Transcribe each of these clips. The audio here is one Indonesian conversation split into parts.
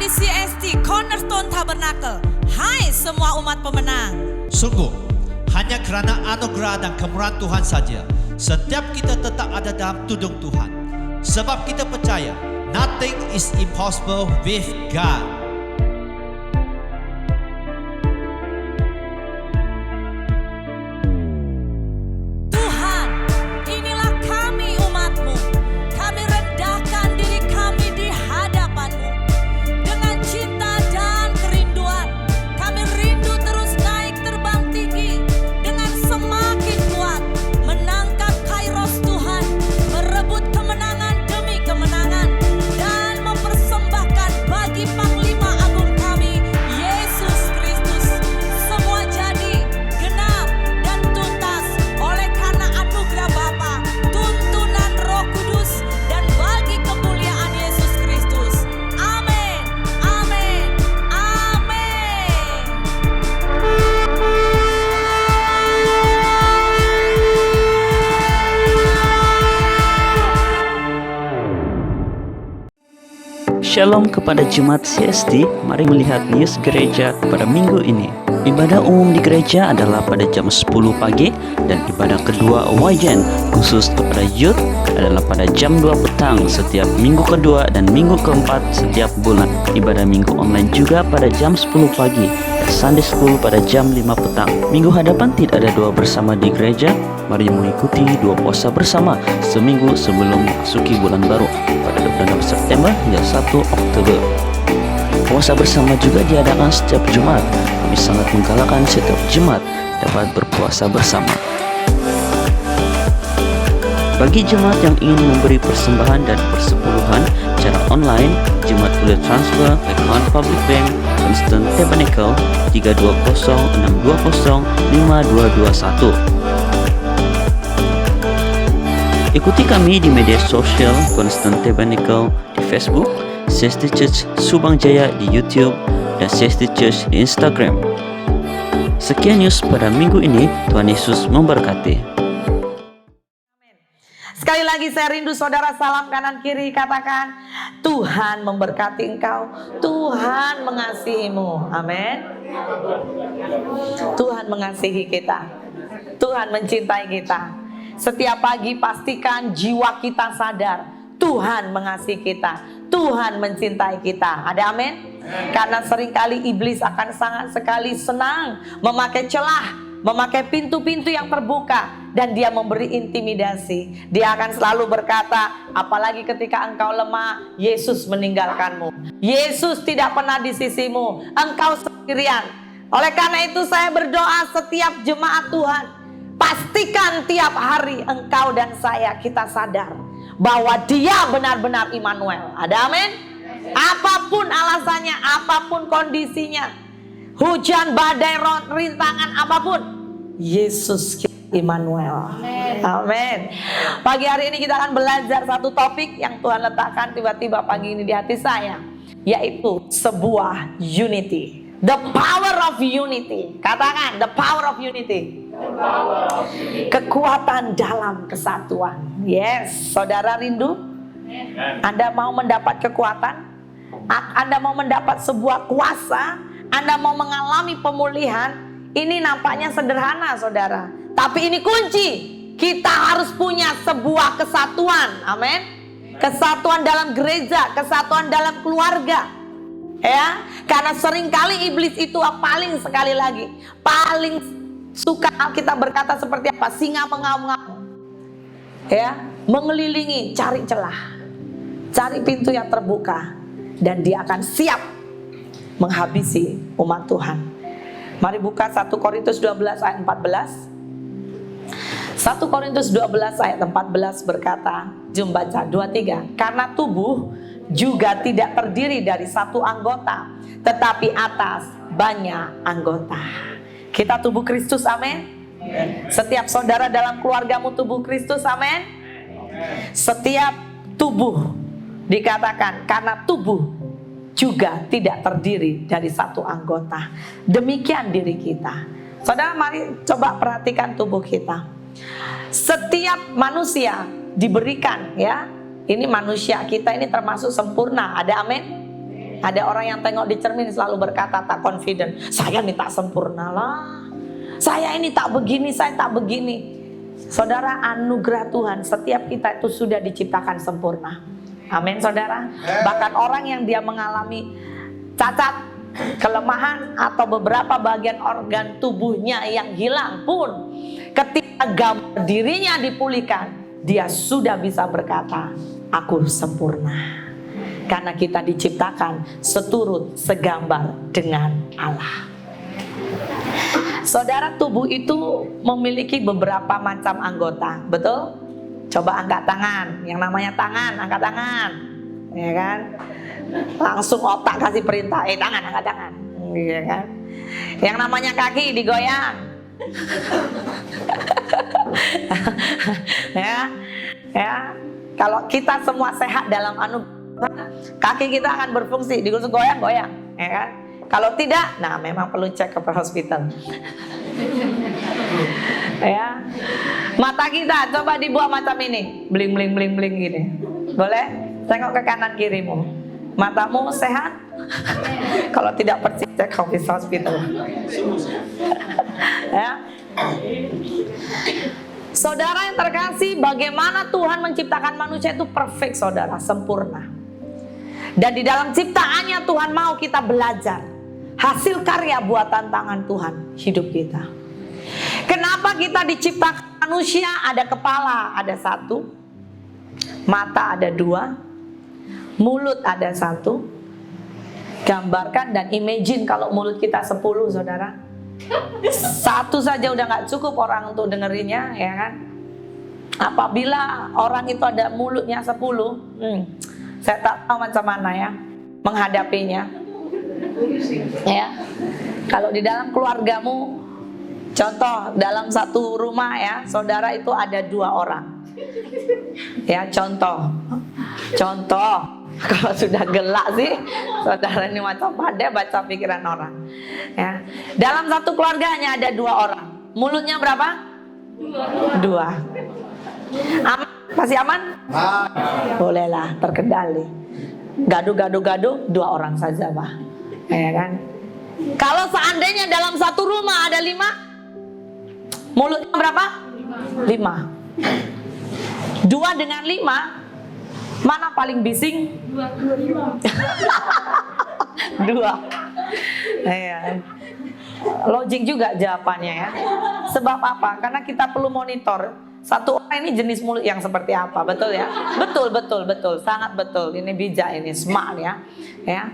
kami CST Cornerstone Tabernacle. Hai semua umat pemenang. Sungguh, hanya kerana anugerah dan kemurahan Tuhan saja, setiap kita tetap ada dalam tudung Tuhan. Sebab kita percaya, nothing is impossible with God. Tuhan, inilah kami umat-Mu. Kami rendahkan diri kami di hadapan-Mu. Dengan cinta dan kerinduan, kami rindu terus naik terbang tinggi. Dengan semakin kuat menangkap kairos Tuhan, merebut kemenangan demi kemenangan, dan mempersembahkan bagi Panglima Agung kami, Yesus Kristus. Semua jadi genap dan tuntas oleh karena anugerah Bapa, tuntunan Roh Kudus, dan bagi kemuliaan Yesus Kristus. Amin, amin, amin. Shalom kepada Jemaat CST, mari melihat news gereja pada minggu ini. Ibadah umum di gereja adalah pada jam 10 pagi dan ibadah kedua Wajen khusus kepada youth adalah pada jam 2 petang setiap minggu kedua dan minggu keempat setiap bulan. Ibadah minggu online juga pada jam 10 pagi dan Sunday School pada jam 5 petang. Minggu hadapan tidak ada doa bersama di gereja. Mari mengikuti dua puasa bersama seminggu sebelum memasuki bulan baru pada 26 September hingga 1 Oktober. Puasa bersama juga diadakan setiap Jumat. Kami sangat menggalakkan setiap Jumat dapat berpuasa bersama. Bagi jemaat yang ingin memberi persembahan dan persepuluhan secara online, jemaat boleh transfer ke account Public Bank Cornerstone Tabernacle 320-620-5221. Ikuti kami di media sosial Cornerstone Tabernacle di Facebook, CST Church Subang Jaya di YouTube, dan CST Church di Instagram. Sekian news pada minggu ini. Tuhan Yesus memberkati. Sekali lagi saya rindu saudara, salam kanan kiri, katakan Tuhan memberkati engkau, Tuhan mengasihimu. Amin. Tuhan mengasihi kita, Tuhan mencintai kita. Setiap pagi pastikan jiwa kita sadar Tuhan mengasihi kita, Tuhan mencintai kita. Ada amin? Karena seringkali iblis akan sangat sekali senang memakai celah, memakai pintu-pintu yang terbuka, dan dia memberi intimidasi. Dia akan selalu berkata, apalagi ketika engkau lemah, Yesus meninggalkanmu, Yesus tidak pernah di sisimu, engkau sendirian. Oleh karena itu saya berdoa setiap jemaat Tuhan, pastikan tiap hari engkau dan saya kita sadar bahwa dia benar-benar Immanuel. Ada amin? Apapun alasannya, apapun kondisinya, hujan, badai, rintangan apapun, Yesus Immanuel. Amin. Pagi hari ini kita akan belajar satu topik yang Tuhan letakkan tiba-tiba pagi ini di hati saya, yaitu sebuah unity. The power of unity. Katakan, the power of unity. Kekuatan dalam kesatuan. Yes, saudara rindu? Anda mau mendapat kekuatan? Anda mau mendapat sebuah kuasa? Anda mau mengalami pemulihan? Ini nampaknya sederhana, saudara, tapi ini kunci. Kita harus punya sebuah kesatuan. Amin. Kesatuan dalam gereja, kesatuan dalam keluarga. Ya, karena seringkali iblis itu paling suka kita berkata seperti apa? Singa mengaum-ngaum. Ya, mengelilingi, cari celah, cari pintu yang terbuka, dan dia akan siap menghabisi umat Tuhan. Mari buka 1 Korintus 12 ayat 14. 1 Korintus 12 ayat 14 berkata, jom baca 2-3. Karena tubuh juga tidak terdiri dari satu anggota, tetapi atas banyak anggota. Kita tubuh Kristus, amin. Setiap saudara dalam keluargamu tubuh Kristus, amin. Setiap tubuh dikatakan karena tubuh juga tidak terdiri dari satu anggota. Demikian diri kita. Saudara, mari coba perhatikan tubuh kita. Setiap manusia diberikan, ya, ini manusia kita ini termasuk sempurna. Ada amin? Ada orang yang tengok di cermin selalu berkata tak confident, saya ini tak sempurna lah, saya ini tak begini, saya tak begini. Saudara, anugerah Tuhan, setiap kita itu sudah diciptakan sempurna. Amin saudara. Bahkan orang yang dia mengalami cacat, kelemahan atau beberapa bagian organ tubuhnya yang hilang pun, ketika gambar dirinya dipulihkan, dia sudah bisa berkata, aku sempurna. Karena kita diciptakan seturut segambar dengan Allah. Saudara, tubuh itu memiliki beberapa macam anggota, betul? Coba angkat tangan, yang namanya tangan, angkat tangan, ya kan? Langsung otak kasih perintah, tangan, angkat tangan, ya kan? Yang namanya kaki digoyang, ya. Kalau kita semua sehat dalam anugerah, kaki kita akan berfungsi, digoyang-goyang, ya kan? Kalau tidak, nah memang perlu cek ke hospital. Ya, mata kita coba dibuat macam ini, bling bling bling bling gini, boleh? Tengok ke kanan kirimu, matamu sehat? Kalau tidak pergi cek ke hospital. Ya. Saudara yang terkasih, bagaimana Tuhan menciptakan manusia itu perfect, saudara, sempurna. Dan di dalam ciptaannya Tuhan mau kita belajar hasil karya buatan tangan Tuhan hidup kita. Kenapa kita diciptakan manusia? Ada kepala, ada satu, mata ada dua, mulut ada satu. Gambarkan dan imagine kalau mulut kita 10, saudara. Satu saja udah gak cukup orang untuk dengerinnya, ya kan? Apabila orang itu ada mulutnya 10, saya tak tahu macam mana ya menghadapinya. Ya, kalau di dalam keluargamu, contoh dalam satu rumah ya, saudara itu ada 2 orang. Ya, contoh. Kalau sudah gelak sih, saudara ini macam pandai baca pikiran orang. Ya, dalam satu keluarganya ada 2 orang. Mulutnya berapa? 2. Aman? Masih aman? Bolehlah, terkendali. Gaduh 2 orang saja, Pak. Ya kan? Kalau seandainya dalam satu rumah ada 5, mulutnya berapa? 5. 2 dengan 5, mana paling bising? 2. Ya. Logik juga jawabannya ya. Sebab apa? Karena kita perlu monitor satu orang ini jenis mulut yang seperti apa, betul ya? Betul, sangat betul. Ini bijak, ini smart ya,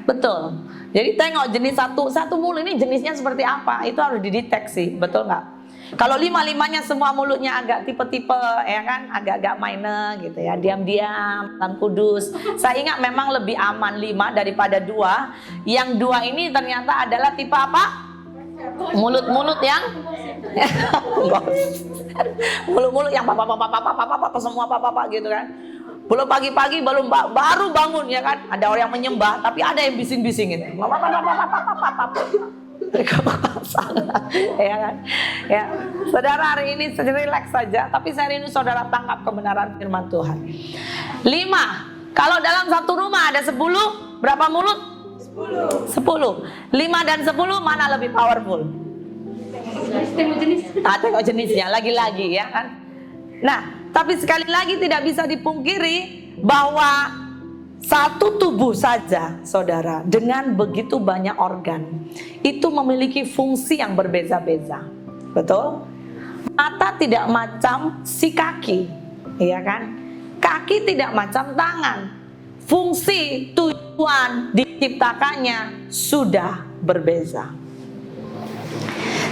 betul. Jadi tengok jenis satu mulut ini jenisnya seperti apa, itu harus dideteksi, betul nggak? Kalau 5-5-nya semua mulutnya agak tipe-tipe, ya kan, agak-agak minor gitu ya, diam-diam, dalam kudus. Saya ingat memang lebih aman 5 daripada 2. Yang 2 ini ternyata adalah tipe apa? Mulut-mulut yang mulut-mulut yang papa semua papa gitu kan. Belum pagi-pagi baru bangun ya kan. Ada orang yang menyembah tapi ada yang bising-bisingin. Ya kan? Ya. Saudara hari ini relax saja, tapi hari ini saudara tangkap kebenaran firman Tuhan. 5. Kalau dalam satu rumah ada 10, berapa mulut? 10. 5 dan 10 mana lebih powerful? Tengok jenisnya lagi-lagi ya kan. Nah, tapi sekali lagi tidak bisa dipungkiri bahwa satu tubuh saja, saudara, dengan begitu banyak organ, itu memiliki fungsi yang berbeza-beza. Betul? Mata tidak macam si kaki, ya kan? Kaki tidak macam tangan. Fungsi, tujuan diciptakannya sudah berbeza.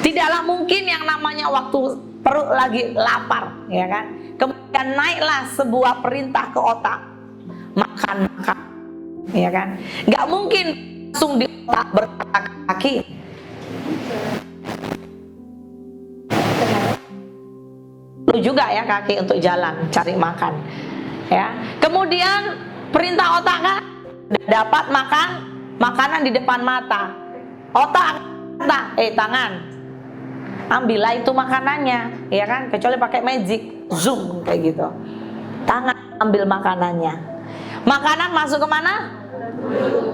Tidaklah mungkin yang namanya waktu perut lagi lapar, ya kan? Kemudian naiklah sebuah perintah ke otak, makan, ya kan? Nggak mungkin langsung di otak berkata kaki. Perlu juga ya kaki untuk jalan, cari makan, ya. Kemudian perintah otak kan dapat makan makanan di depan mata. Otak tangan, ambillah itu makanannya, ya kan? Kecuali pakai magic, zoom kayak gitu. Tangan ambil makanannya. Makanan masuk ke mana?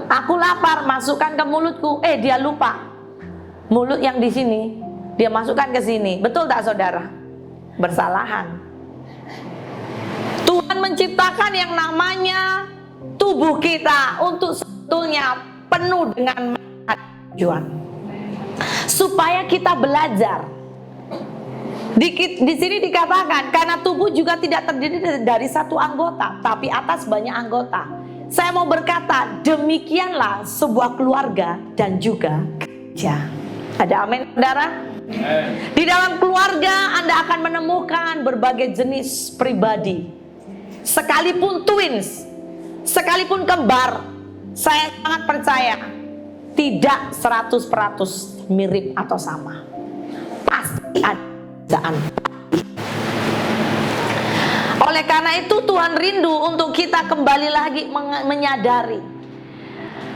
Aku lapar, masukkan ke mulutku. Dia lupa. Mulut yang di sini, dia masukkan ke sini. Betul tak saudara? Bersalahan. Tuhan menciptakan yang namanya tubuh kita untuk sebetulnya penuh dengan tujuan. Supaya kita belajar. Di sini dikatakan karena tubuh juga tidak terdiri dari satu anggota, tapi atas banyak anggota. Saya mau berkata, demikianlah sebuah keluarga dan juga gereja. Ada amin, saudara? Di dalam keluarga Anda akan menemukan berbagai jenis pribadi. Sekalipun twins, sekalipun kembar, saya sangat percaya tidak 100% mirip atau sama. Pasti ada perbedaan. Oleh karena itu Tuhan rindu untuk kita kembali lagi menyadari,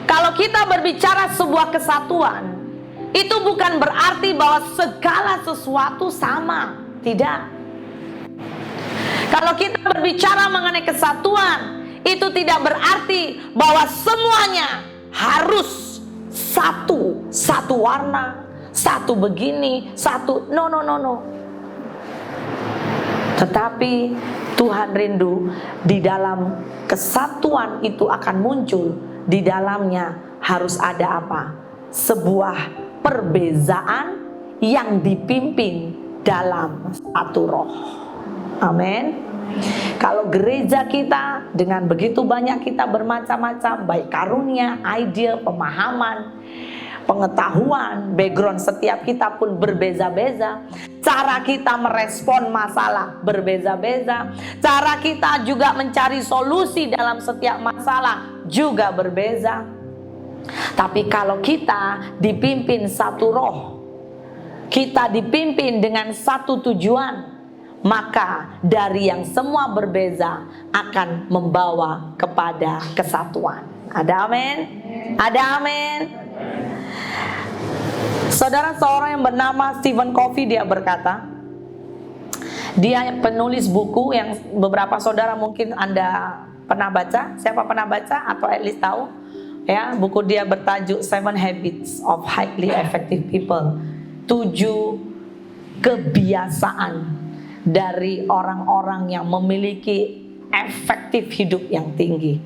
kalau kita berbicara sebuah kesatuan, itu bukan berarti bahwa segala sesuatu sama. Tidak. Kalau kita berbicara mengenai kesatuan, itu tidak berarti bahwa semuanya harus satu warna, satu begini, satu no. Tetapi Tuhan rindu di dalam kesatuan itu akan muncul, di dalamnya harus ada apa? Sebuah perbezaan yang dipimpin dalam satu roh. Amin. Kalau gereja kita dengan begitu banyak kita bermacam-macam, baik karunia, ide, pemahaman, pengetahuan, background setiap kita pun berbeza-beza. Cara kita merespon masalah berbeza-beza. Cara kita juga mencari solusi dalam setiap masalah juga berbeza. Tapi kalau kita dipimpin satu roh, kita dipimpin dengan satu tujuan, maka dari yang semua berbeza akan membawa kepada kesatuan. Ada amin? Ada amin? Saudara, seorang yang bernama Stephen Covey, dia berkata, dia penulis buku yang beberapa saudara mungkin Anda pernah baca. Siapa pernah baca atau at least tahu? Ya, buku dia bertajuk 7 Habits of Highly Effective People. 7 kebiasaan dari orang-orang yang memiliki efektif hidup yang tinggi.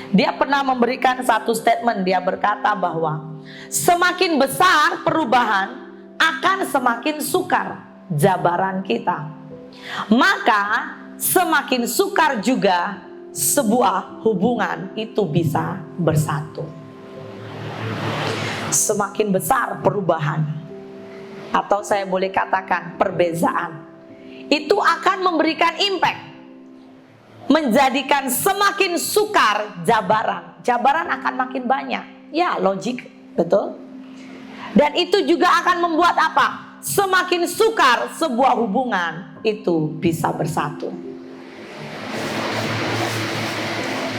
Dia pernah memberikan satu statement. Dia berkata bahwa semakin besar perubahan akan semakin sukar jabaran kita. Maka semakin sukar juga sebuah hubungan itu bisa bersatu. Semakin besar perubahan, atau saya boleh katakan perbezaan, itu akan memberikan impact, menjadikan semakin sukar jabaran. Jabaran akan makin banyak. Ya, logik, betul. Dan itu juga akan membuat apa? Semakin sukar sebuah hubungan itu bisa bersatu.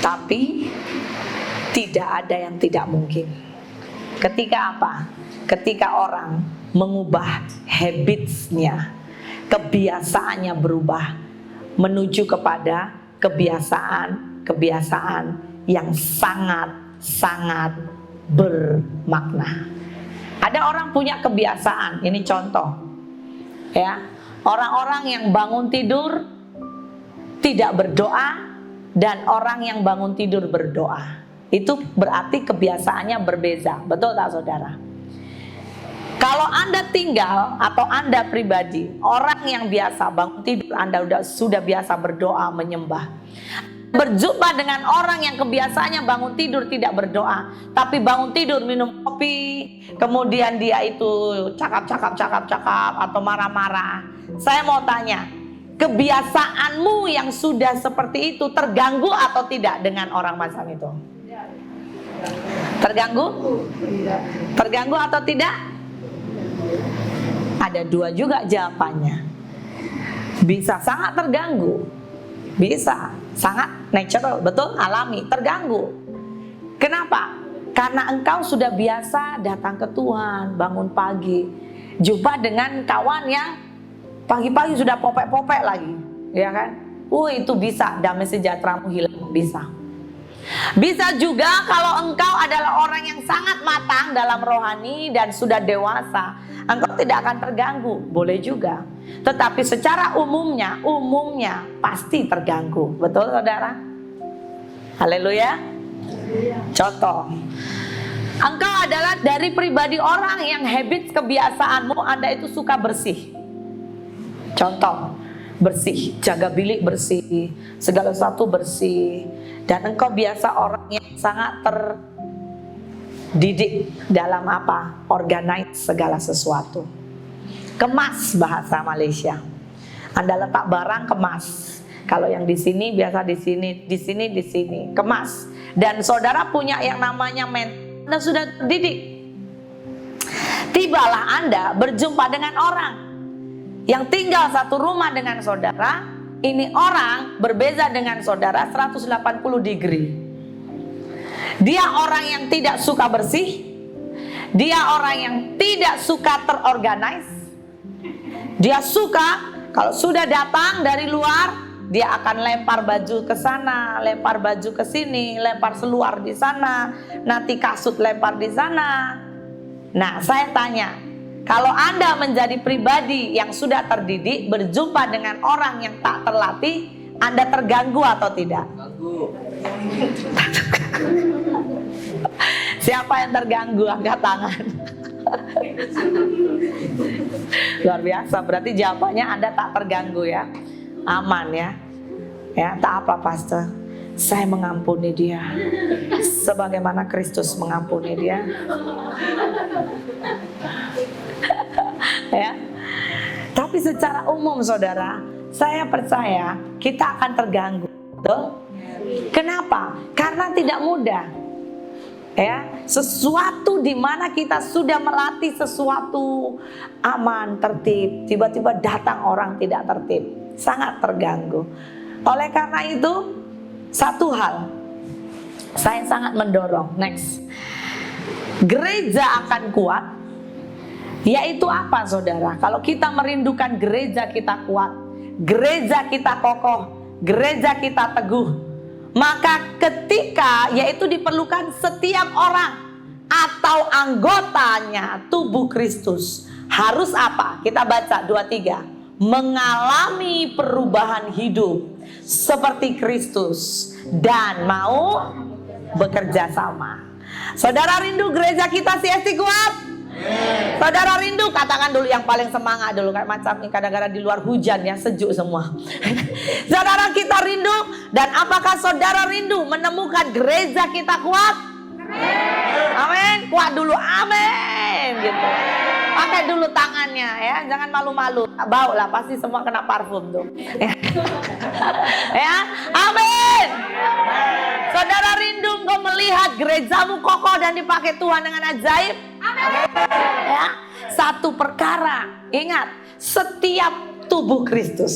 Tapi tidak ada yang tidak mungkin. Ketika apa? Ketika orang mengubah habitsnya, kebiasaannya berubah menuju kepada kebiasaan yang sangat bermakna. Ada orang punya kebiasaan, ini contoh ya, orang-orang yang bangun tidur tidak berdoa dan orang yang bangun tidur berdoa. Itu berarti kebiasaannya berbeza. Betul tak saudara? Kalau Anda tinggal atau Anda pribadi, orang yang biasa bangun tidur, Anda sudah biasa berdoa, menyembah. Berjumpa dengan orang yang kebiasaannya bangun tidur tidak berdoa, tapi bangun tidur minum kopi, kemudian dia itu cakap atau marah-marah. Saya mau tanya, kebiasaanmu yang sudah seperti itu terganggu atau tidak dengan orang macam itu? Terganggu? Terganggu atau tidak? Ada dua juga jawabannya. Bisa sangat terganggu, bisa sangat natural, betul, alami, terganggu. Kenapa? Karena engkau sudah biasa datang ke Tuhan, bangun pagi, jumpa dengan kawan yang pagi-pagi sudah popek-popek lagi, ya kan? Itu bisa damai sejahteramu hilang, bisa. Bisa juga kalau engkau adalah orang yang sangat matang dalam rohani dan sudah dewasa, engkau tidak akan terganggu. Boleh juga. Tetapi secara umumnya pasti terganggu. Betul saudara? Haleluya. Contoh, engkau adalah dari pribadi orang yang habit kebiasaanmu Anda itu suka bersih. Contoh, bersih, jaga bilik bersih, segala sesuatu bersih. Dan engkau biasa orang yang sangat terdidik dalam apa? Organize segala sesuatu. Kemas bahasa Malaysia. Anda letak barang kemas. Kalau yang di sini biasa di sini, kemas. Dan saudara punya yang namanya Anda sudah didik. Tibalah Anda berjumpa dengan orang yang tinggal satu rumah dengan saudara. Ini orang berbeza dengan saudara 180 degree. Dia orang yang tidak suka bersih. Dia orang yang tidak suka terorganize. Dia suka kalau sudah datang dari luar, dia akan lempar baju ke sana, lempar baju ke sini, lempar seluar di sana, nanti kasut lempar di sana. Nah, saya tanya, kalau Anda menjadi pribadi yang sudah terdidik, berjumpa dengan orang yang tak terlatih, Anda terganggu atau tidak? Siapa yang terganggu? Angkat tangan. Luar biasa, berarti jawabannya Anda tak terganggu ya. Aman ya. Ya, tak apa pastor. Saya mengampuni dia sebagaimana Kristus mengampuni dia. Ya. Tapi secara umum saudara, saya percaya kita akan terganggu. Betul? Kenapa? Karena tidak mudah. Ya, sesuatu di mana kita sudah melatih sesuatu aman, tertib, tiba-tiba datang orang tidak tertib, sangat terganggu. Oleh karena itu, satu hal saya sangat mendorong, next, gereja akan kuat. Yaitu apa saudara? Kalau kita merindukan gereja kita kuat, gereja kita kokoh, gereja kita teguh, maka ketika yaitu diperlukan setiap orang atau anggotanya tubuh Kristus harus apa? Kita baca 2-3. Mengalami perubahan hidup seperti Kristus dan mau bekerja sama. Saudara rindu gereja kita CST kuat? Saudara rindu, katakan dulu yang paling semangat dulu, kayak macam ini kadang-kadang di luar hujan ya, sejuk semua. Saudara kita rindu, dan apakah saudara rindu menemukan gereja kita kuat? Amin. Kuat dulu, amin gitu. Pakai dulu tangannya ya, jangan malu-malu. Bau lah, pasti semua kena parfum tuh. Ya, amin. Saudara rindu engkau melihat gerejamu kokoh dan dipakai Tuhan dengan ajaib? Amin. Ya, satu perkara, ingat, setiap tubuh Kristus,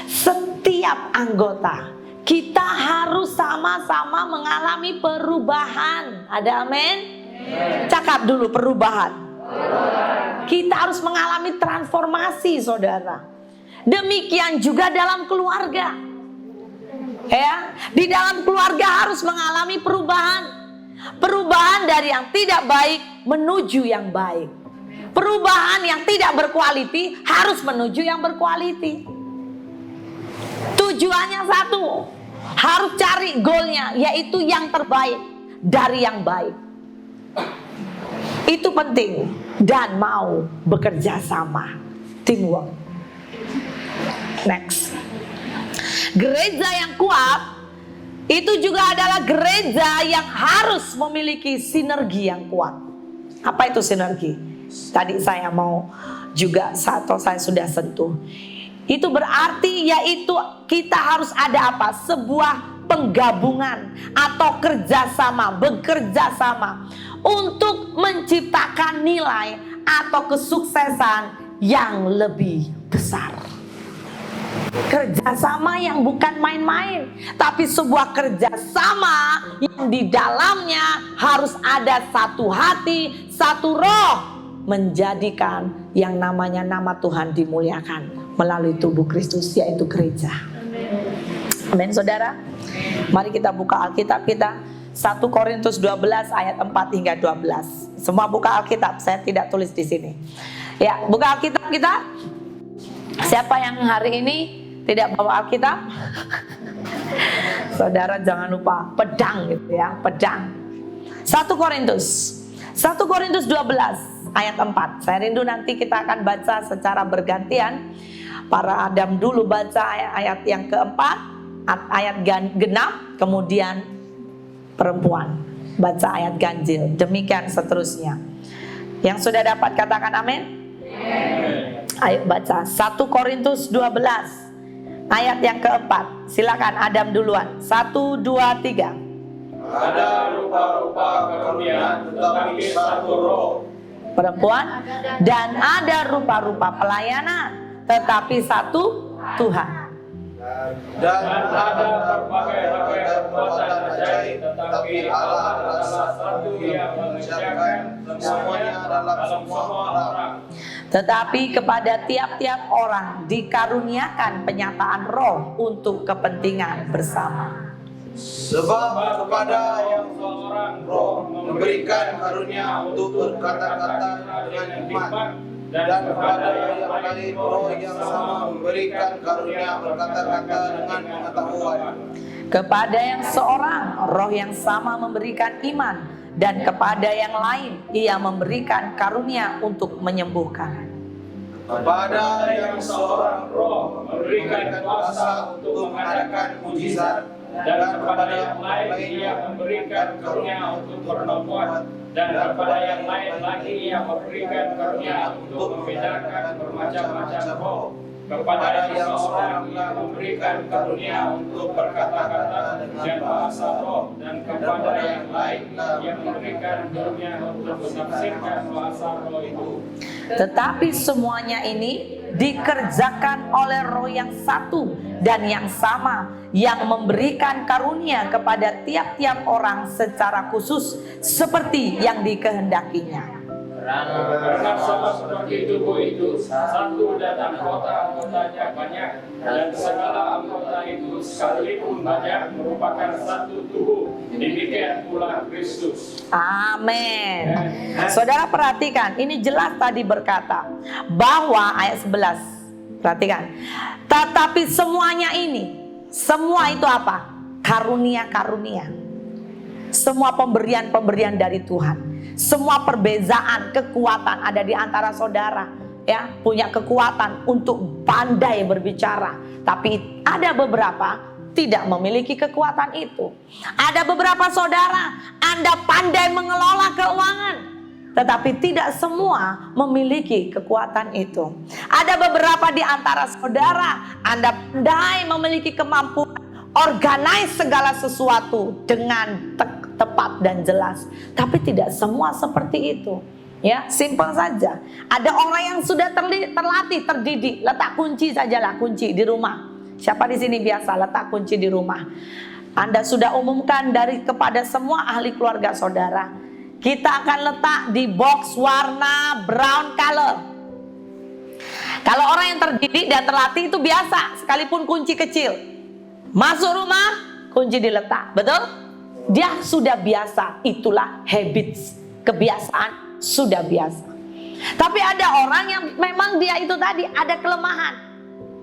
setiap anggota, kita harus sama-sama mengalami perubahan. Ada amin? Cakap dulu perubahan. Kita harus mengalami transformasi saudara. Demikian juga dalam keluarga. Ya, di dalam keluarga harus mengalami perubahan. Perubahan dari yang tidak baik menuju yang baik. Perubahan yang tidak berkualiti harus menuju yang berkualiti. Tujuannya satu, harus cari goalnya, yaitu yang terbaik dari yang baik. Itu penting, dan mau bekerja sama, teamwork. Next, gereja yang kuat itu juga adalah gereja yang harus memiliki sinergi yang kuat. Apa itu sinergi? Tadi saya mau juga atau saya sudah sentuh. Itu berarti yaitu kita harus ada apa? Sebuah penggabungan atau kerjasama, bekerja sama untuk menciptakan nilai atau kesuksesan yang lebih besar. Kerjasama yang bukan main-main, tapi sebuah kerjasama yang di dalamnya harus ada satu hati, satu roh, menjadikan yang namanya nama Tuhan dimuliakan melalui tubuh Kristus, yaitu gereja. Amin saudara. Mari kita buka Alkitab kita. 1 Korintus 12 ayat 4 hingga 12. Semua buka Alkitab, saya tidak tulis di sini. Ya, buka Alkitab kita. Siapa yang hari ini tidak bawa Alkitab? Saudara jangan lupa pedang gitu ya, pedang. 1 Korintus 12 ayat 4. Saya rindu nanti kita akan baca secara bergantian. Para Adam dulu baca ayat yang keempat, ayat genap, kemudian perempuan baca ayat ganjil. Demikian seterusnya. Yang sudah dapat katakan amin. Ayo baca 1 Korintus 12 ayat yang keempat. Silakan Adam duluan. 1, 2, 3. Ada rupa-rupa karunia, tetapi satu roh. Perempuan. Dan ada rupa-rupa pelayanan, tetapi satu Tuhan. Dan ada berbagai-bagai perbuatan ajaib, tetapi Allah adalah satu yang mengerjakan semuanya dalam semua orang. Tetapi kepada tiap-tiap orang dikaruniakan penyataan roh untuk kepentingan bersama. Sebab kepada yang seorang roh memberikan karunia untuk berkata-kata dengan hikmat, dan kepada yang lain roh yang sama memberikan karunia berkata-kata dengan pengetahuan. Kepada yang seorang roh yang sama memberikan iman, dan kepada yang lain ia memberikan karunia untuk menyembuhkan. Kepada yang seorang roh memberikan kuasa untuk mengadakan mujizat, dan kepada yang lain ia memberikan karunia untuk bernubuat, dan kepada yang lain lagi ia memberikan karunia untuk membedakan bermacam-macam roh. Kepada yang seorang ia memberikan karunia untuk berkata-kata dengan bahasa roh, dan kepada yang lain ia memberikan karunia untuk menafsirkan bahasa roh itu. Tetapi semuanya ini dikerjakan oleh roh yang satu dan yang sama, yang memberikan karunia kepada tiap-tiap orang secara khusus seperti yang dikehendakinya. Karena sama seperti tubuh itu, satu dan anggota-anggotanya banyak, dan segala anggota itu sekalipun banyak merupakan satu tubuh. Demikian pula Kristus. Amin. Saudara perhatikan, ini jelas tadi berkata bahwa ayat 11. Perhatikan. Tetapi semuanya ini, semua itu apa? Karunia-karunia. Semua pemberian-pemberian dari Tuhan. Semua perbezaan, kekuatan ada di antara saudara, ya, punya kekuatan untuk pandai berbicara. Tapi ada beberapa tidak memiliki kekuatan itu. Ada beberapa saudara, Anda pandai mengelola keuangan, tetapi tidak semua memiliki kekuatan itu. Ada beberapa di antara saudara, Anda pandai memiliki kemampuan organize segala sesuatu dengan tepat dan jelas, tapi tidak semua seperti itu. Ya, simpel saja. Ada orang yang sudah terlatih, terdidik, letak kunci sajalah, kunci di rumah. Siapa di sini biasa letak kunci di rumah? Anda sudah umumkan kepada semua ahli keluarga saudara. Kita akan letak di box warna brown color. Kalau orang yang terdidik dan terlatih itu biasa, sekalipun kunci kecil, masuk rumah, kunci diletak, betul? Dia sudah biasa, itulah habits, kebiasaan sudah biasa. Tapi ada orang yang memang dia itu tadi ada kelemahan.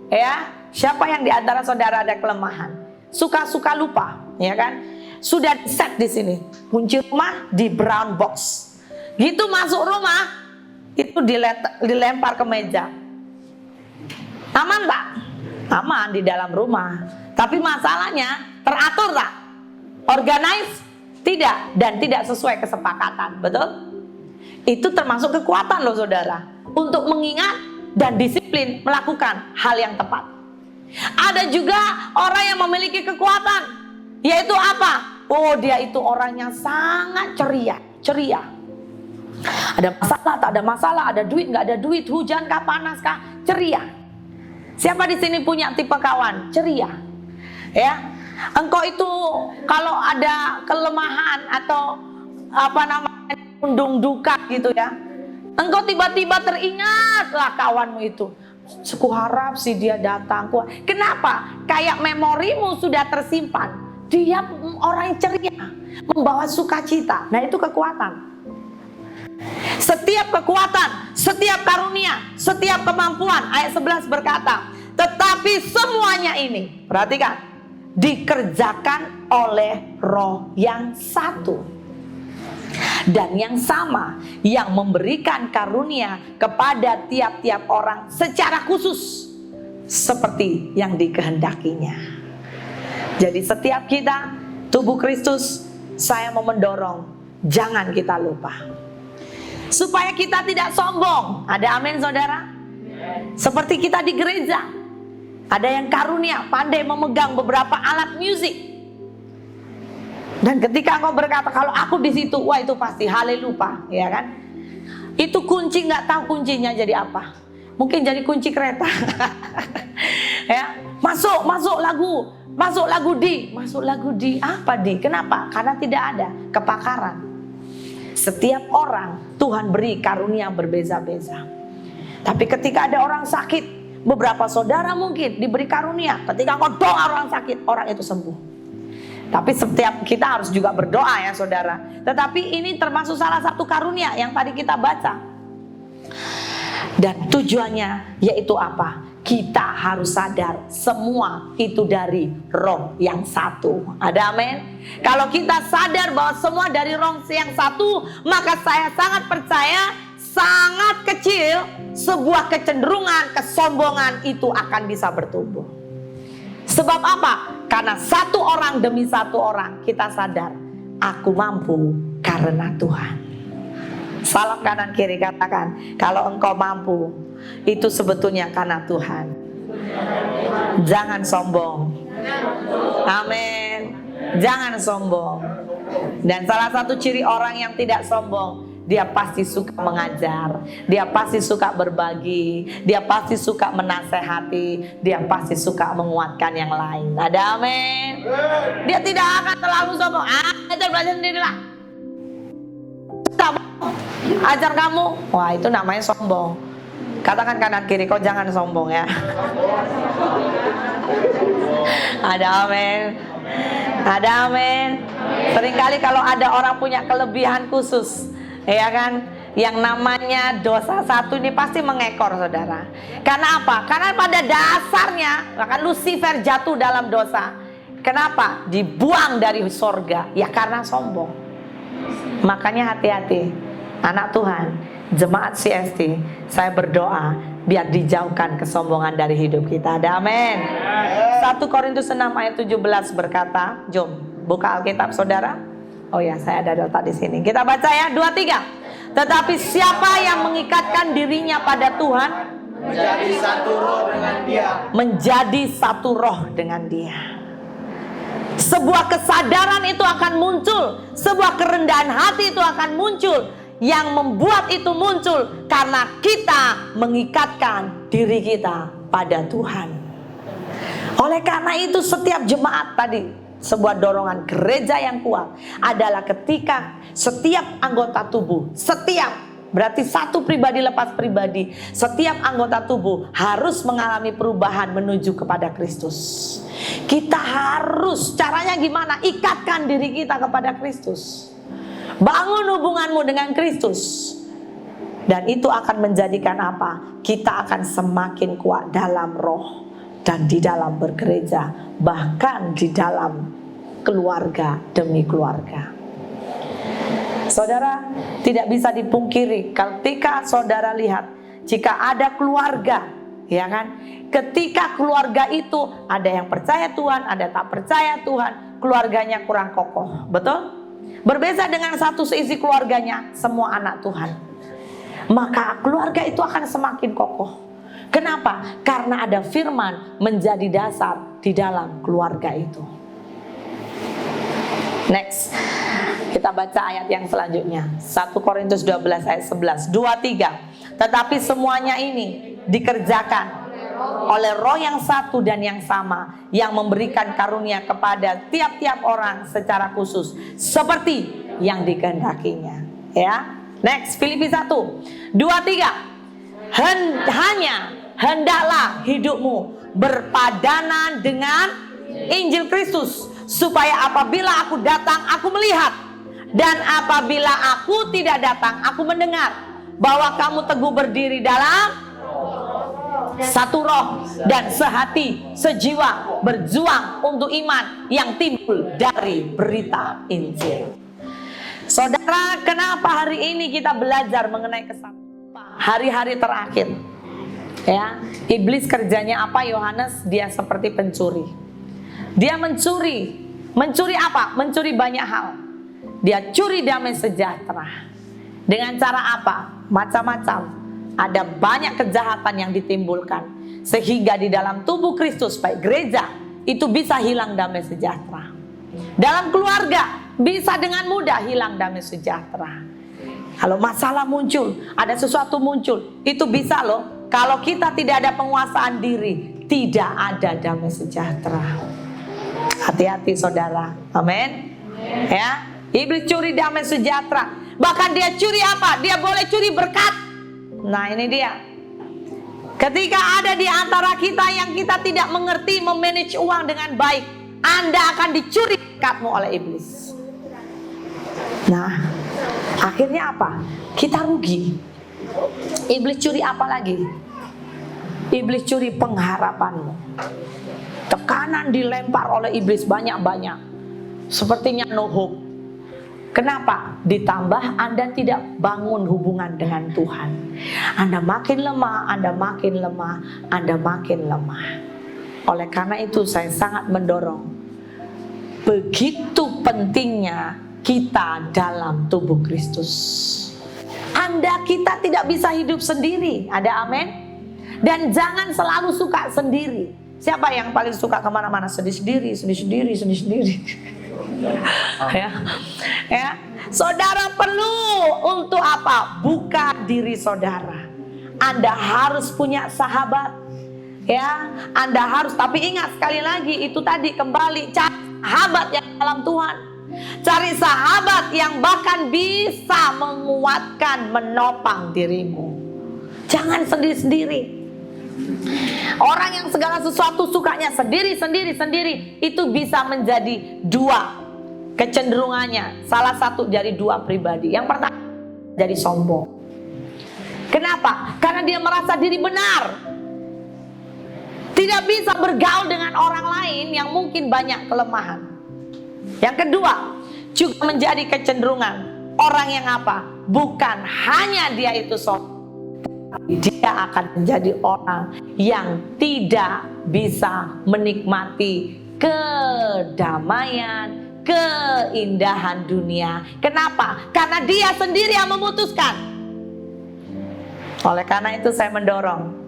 Ya, siapa yang di antara saudara ada kelemahan? Suka-suka lupa, ya kan? Sudah set di sini, kunci rumah di brown box. Gitu masuk rumah, itu dilempar ke meja. Aman tak? Aman di dalam rumah. Tapi masalahnya teratur tak? Organize? Tidak. Dan tidak sesuai kesepakatan. Betul? Itu termasuk kekuatan loh saudara, untuk mengingat dan disiplin melakukan hal yang tepat. Ada juga orang yang memiliki kekuatan, yaitu apa? Oh, dia itu orangnya sangat ceria. Ada masalah, tak ada masalah, ada duit, nggak ada duit, hujan kah, panas kah, ceria. Siapa di sini punya tipe kawan ceria? Ya, engkau itu kalau ada kelemahan atau undung duka gitu ya, engkau tiba-tiba teringatlah kawanmu itu. Aku harap si dia datang. Kenapa? Kayak memorimu sudah tersimpan dia orang yang ceria, membawa sukacita. Nah, itu kekuatan. Setiap kekuatan, setiap karunia, setiap kemampuan, ayat 11 berkata, tetapi semuanya ini, perhatikan, dikerjakan oleh Roh yang satu dan yang sama, yang memberikan karunia kepada tiap-tiap orang secara khusus seperti yang dikehendakinya. Jadi setiap kita, tubuh Kristus, saya mau mendorong, jangan kita lupa, supaya kita tidak sombong. Ada amin, saudara? Seperti kita di gereja, ada yang karunia pandai memegang beberapa alat musik. Dan ketika engkau berkata, kalau aku di situ, wah itu pasti haleluya, ya kan? Itu kunci, nggak tahu kuncinya jadi apa. Mungkin jadi kunci kereta. Ya, masuk lagu di apa di? Kenapa? Karena tidak ada kepakaran. Setiap orang Tuhan beri karunia berbeza-beza. Tapi ketika ada orang sakit, beberapa saudara mungkin diberi karunia. Ketika engkau doa orang sakit, orang itu sembuh. Tapi setiap kita harus juga berdoa ya saudara. Tetapi ini termasuk salah satu karunia yang tadi kita baca. Dan tujuannya yaitu apa? Kita harus sadar semua itu dari Roh yang satu. Ada amin? Kalau kita sadar bahwa semua dari Roh yang satu, maka saya sangat percaya, sangat kecil sebuah kecenderungan, kesombongan itu akan bisa bertumbuh. Sebab apa? Karena satu orang demi satu orang kita sadar, aku mampu karena Tuhan. Salam kanan kiri, katakan, kalau engkau mampu, itu sebetulnya karena Tuhan. Jangan sombong. Amin. Jangan sombong. Dan salah satu ciri orang yang tidak sombong, dia pasti suka mengajar, dia pasti suka berbagi, dia pasti suka menasehati, dia pasti suka menguatkan yang lain. Ada amin. Dia tidak akan terlalu sombong. Ajar belajar sendirilah. Ajar kamu. Wah, itu namanya sombong. Katakan kanan kiri, kau jangan sombong ya. Ada amin. Ada amin. Seringkali kalau ada orang punya kelebihan khusus, ya kan, yang namanya dosa satu ini pasti mengekor saudara. Karena apa? Karena pada dasarnya bahkan Lucifer jatuh dalam dosa. Kenapa? Dibuang dari sorga. Ya karena sombong. Makanya hati-hati anak Tuhan, jemaat CST, saya berdoa biar dijauhkan kesombongan dari hidup kita. Ada amin. 1 Korintus 6 ayat 17 berkata, jom buka Alkitab saudara. Oh ya, saya ada data di sini. Kita baca ya, 2-3. Tetapi siapa yang mengikatkan dirinya pada Tuhan, menjadi satu roh dengan Dia. Menjadi satu roh dengan Dia. Sebuah kesadaran itu akan muncul, sebuah kerendahan hati itu akan muncul. Yang membuat itu muncul karena kita mengikatkan diri kita pada Tuhan. Oleh karena itu setiap jemaat tadi, sebuah dorongan gereja yang kuat adalah ketika setiap anggota tubuh, setiap, berarti satu pribadi lepas pribadi, setiap anggota tubuh harus mengalami perubahan menuju kepada Kristus. Kita harus, caranya gimana? Ikatkan diri kita kepada Kristus. Bangun hubunganmu dengan Kristus. Dan itu akan menjadikan apa? Kita akan semakin kuat dalam roh dan di dalam bergereja, bahkan di dalam keluarga demi keluarga. Saudara, tidak bisa dipungkiri ketika saudara lihat jika ada keluarga, ya kan? Ketika keluarga itu ada yang percaya Tuhan, ada tak percaya Tuhan, keluarganya kurang kokoh. Betul? Berbeda dengan satu seisi keluarganya semua anak Tuhan. Maka keluarga itu akan semakin kokoh. Kenapa? Karena ada firman menjadi dasar di dalam keluarga itu. Next, kita baca ayat yang selanjutnya. 1 Korintus 12 ayat 11, 2-3. Tetapi semuanya ini dikerjakan oleh Roh yang satu dan yang sama, yang memberikan karunia kepada tiap-tiap orang secara khusus seperti yang dikehendakinya. Ya. Next, Filipi 1, 2-3. Hendaklah hidupmu berpadanan dengan Injil Kristus, supaya apabila aku datang, aku melihat, dan apabila aku tidak datang, aku mendengar, bahwa kamu teguh berdiri dalam satu roh dan sehati, sejiwa, berjuang untuk iman yang timbul dari berita Injil. Saudara, kenapa hari ini kita belajar mengenai kesatuan? Hari-hari terakhir, ya, iblis kerjanya apa? Yohanes, dia seperti pencuri. Dia mencuri apa? Mencuri banyak hal. Dia curi damai sejahtera. Dengan cara apa? Macam-macam. Ada banyak kejahatan yang ditimbulkan, sehingga di dalam tubuh Kristus, baik gereja, itu bisa hilang damai sejahtera. Dalam keluarga bisa dengan mudah hilang damai sejahtera. Kalau masalah muncul, ada sesuatu muncul, itu bisa loh. Kalau kita tidak ada penguasaan diri, tidak ada damai sejahtera. Hati-hati saudara. Amin. Ya, iblis curi damai sejahtera. Bahkan dia curi apa? Dia boleh curi berkat. Nah, ini dia. Ketika ada di antara kita yang kita tidak mengerti memanage uang dengan baik, Anda akan dicuri berkatmu oleh iblis. Nah, akhirnya apa? Kita rugi. Iblis curi apa lagi? Iblis curi pengharapanmu. Tekanan dilempar oleh iblis banyak-banyak. Sepertinya no hope. Kenapa? Ditambah Anda tidak bangun hubungan dengan Tuhan. Anda makin lemah, Anda makin lemah, Anda makin lemah. Oleh karena itu saya sangat mendorong, begitu pentingnya kita dalam tubuh Kristus. Kita tidak bisa hidup sendiri. Ada amin? Dan jangan selalu suka sendiri. Siapa yang paling suka kemana-mana? Sendiri-sendiri. Ya, saudara perlu untuk apa? Buka diri saudara. Anda harus punya sahabat. Ya, Anda harus. Tapi ingat sekali lagi, itu tadi kembali cari sahabat yang dalam Tuhan. Cari sahabat yang bahkan bisa menguatkan, menopang dirimu. Jangan sendiri-sendiri. Orang yang segala sesuatu sukanya sendiri, itu bisa menjadi dua kecenderungannya. Salah satu dari dua pribadi. Yang pertama, jadi sombong. Kenapa? Karena dia merasa diri benar. Tidak bisa bergaul dengan orang lain yang mungkin banyak kelemahan. Yang kedua, juga menjadi kecenderungan orang yang apa? Bukan hanya dia itu sombong, dia akan menjadi orang yang tidak bisa menikmati kedamaian, keindahan dunia. Kenapa? Karena dia sendiri yang memutuskan. Oleh karena itu saya mendorong,